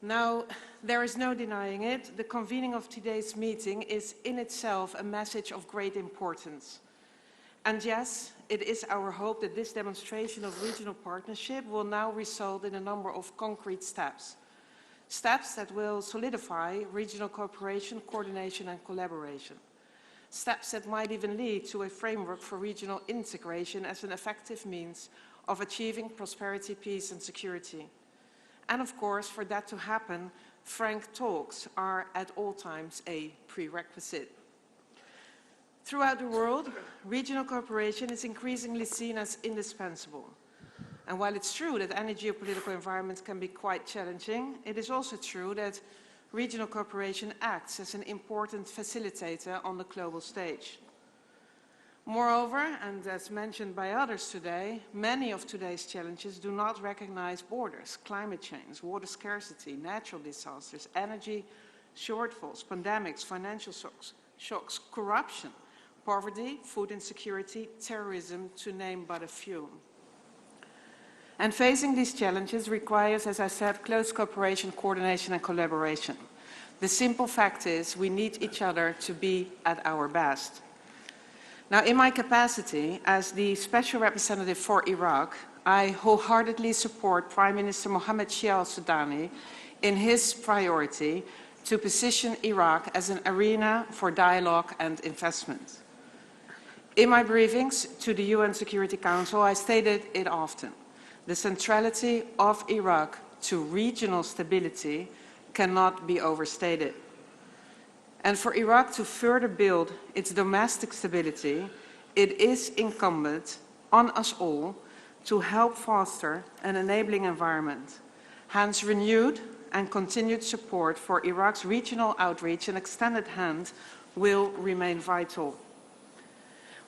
Now, there is no denying it, the convening of today's meeting is in itself a message of great importance. And yes, it is our hope that this demonstration of regional partnership will now result in a number of concrete steps. Steps that will solidify regional cooperation, coordination and collaboration. Steps that might even lead to a framework for regional integration as an effective means of achieving prosperity, peace and security. And of course, for that to happen, frank talks are at all times a prerequisite. Throughout the world, regional cooperation is increasingly seen as indispensable. And while it's true that any geopolitical environment can be quite challenging, it is also true that regional cooperation acts as an important facilitator on the global stage. Moreover, and as mentioned by others today, many of today's challenges do not recognize borders: climate change, water scarcity, natural disasters, energy shortfalls, pandemics, financial shocks, corruption, poverty, food insecurity, terrorism, to name but a few. And facing these challenges requires, as I said, close cooperation, coordination and collaboration. The simple fact is we need each other to be at our best. Now, in my capacity as the Special Representative for Iraq, I wholeheartedly support Prime Minister Mohammed Shia al-Sudani in his priority to position Iraq as an arena for dialogue and investment. In my briefings to the UN Security Council, I stated it often. the centrality of Iraq to regional stability cannot be overstated. And for Iraq to further build its domestic stability, it is incumbent on us all to help foster an enabling environment. Hence, renewed and continued support for Iraq's regional outreach and extended hand will remain vital.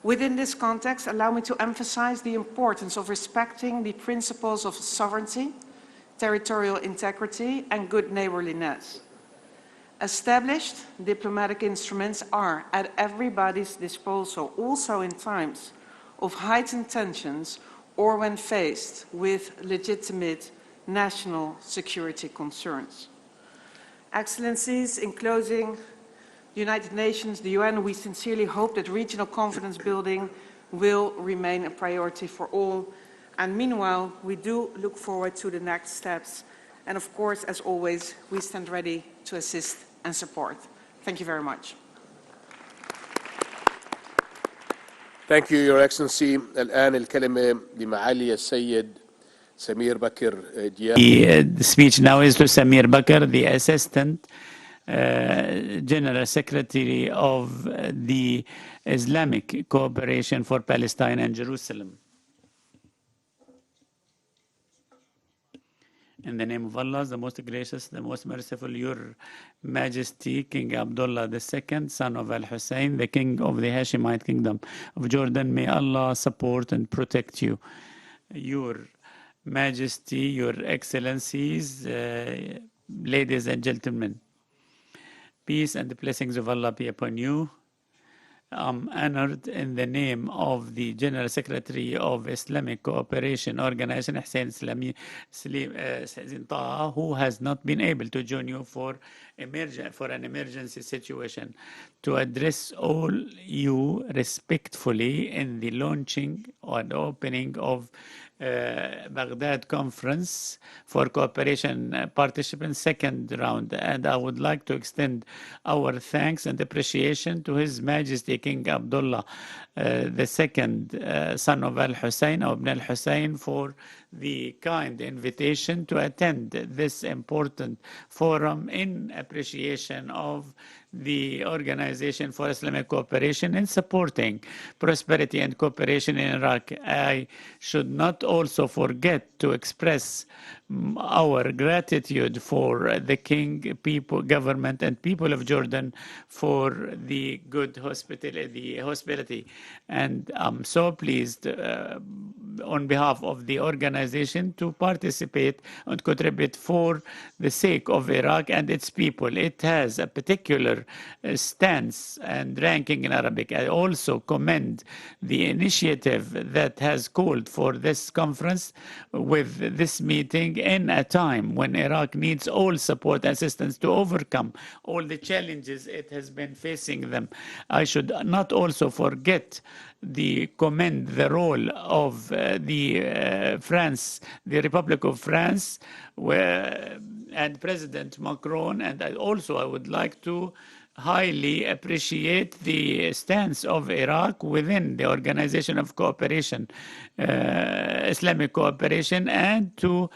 Within this context, allow me to emphasize the importance of respecting the principles of sovereignty, territorial integrity, and good neighborliness. Established diplomatic instruments are at everybody's disposal, also in times of heightened tensions or when faced with legitimate national security concerns. Excellencies, in closing, the United Nations, the UN, we sincerely hope that regional confidence building will remain a priority for all. And meanwhile, we do look forward to the next steps. And of course, as always, we stand ready to assist and support. Thank you very much. Thank you, Your Excellency. الآن الكلمة لمعالي السيد سمير بكر دياب. The speech now is to Samir Bakr, the Assistant General Secretary of the Islamic Cooperation for Palestine and Jerusalem. In the name of Allah, the most gracious, the most merciful, Your Majesty, King Abdullah II, son of Al-Hussein, the King of the Hashemite Kingdom of Jordan, may Allah support and protect you. Your Majesty, Your Excellencies, ladies and gentlemen, peace and the blessings of Allah be upon you. I'm honored in the name of the General Secretary of Islamic Cooperation Organization, Hussein Taha, who has not been able to join you for an emergency situation, to address all you respectfully in the launching or the opening of Baghdad Conference for Cooperation Participants second round. And I would like to extend our thanks and appreciation to His Majesty King Abdullah II, son of Al-Hussein, or Ibn Al-Hussein, for the kind invitation to attend this important forum in appreciation of the Organization for Islamic Cooperation in supporting prosperity and cooperation in Iraq. I should not also forget to express our gratitude for the King, people, government, and people of Jordan for the good hospitality. And I'm so pleased on behalf of the organization to participate and contribute for the sake of Iraq and its people. It has a particular stance and ranking in Arabic. I also commend the initiative that has called for this conference with this meeting in a time when Iraq needs all support and assistance to overcome all the challenges it has been facing them. I should not also forget commend the role of France, the Republic of France, and President Macron. And I would like to highly appreciate the stance of Iraq within the Organization of Cooperation, Islamic Cooperation, and to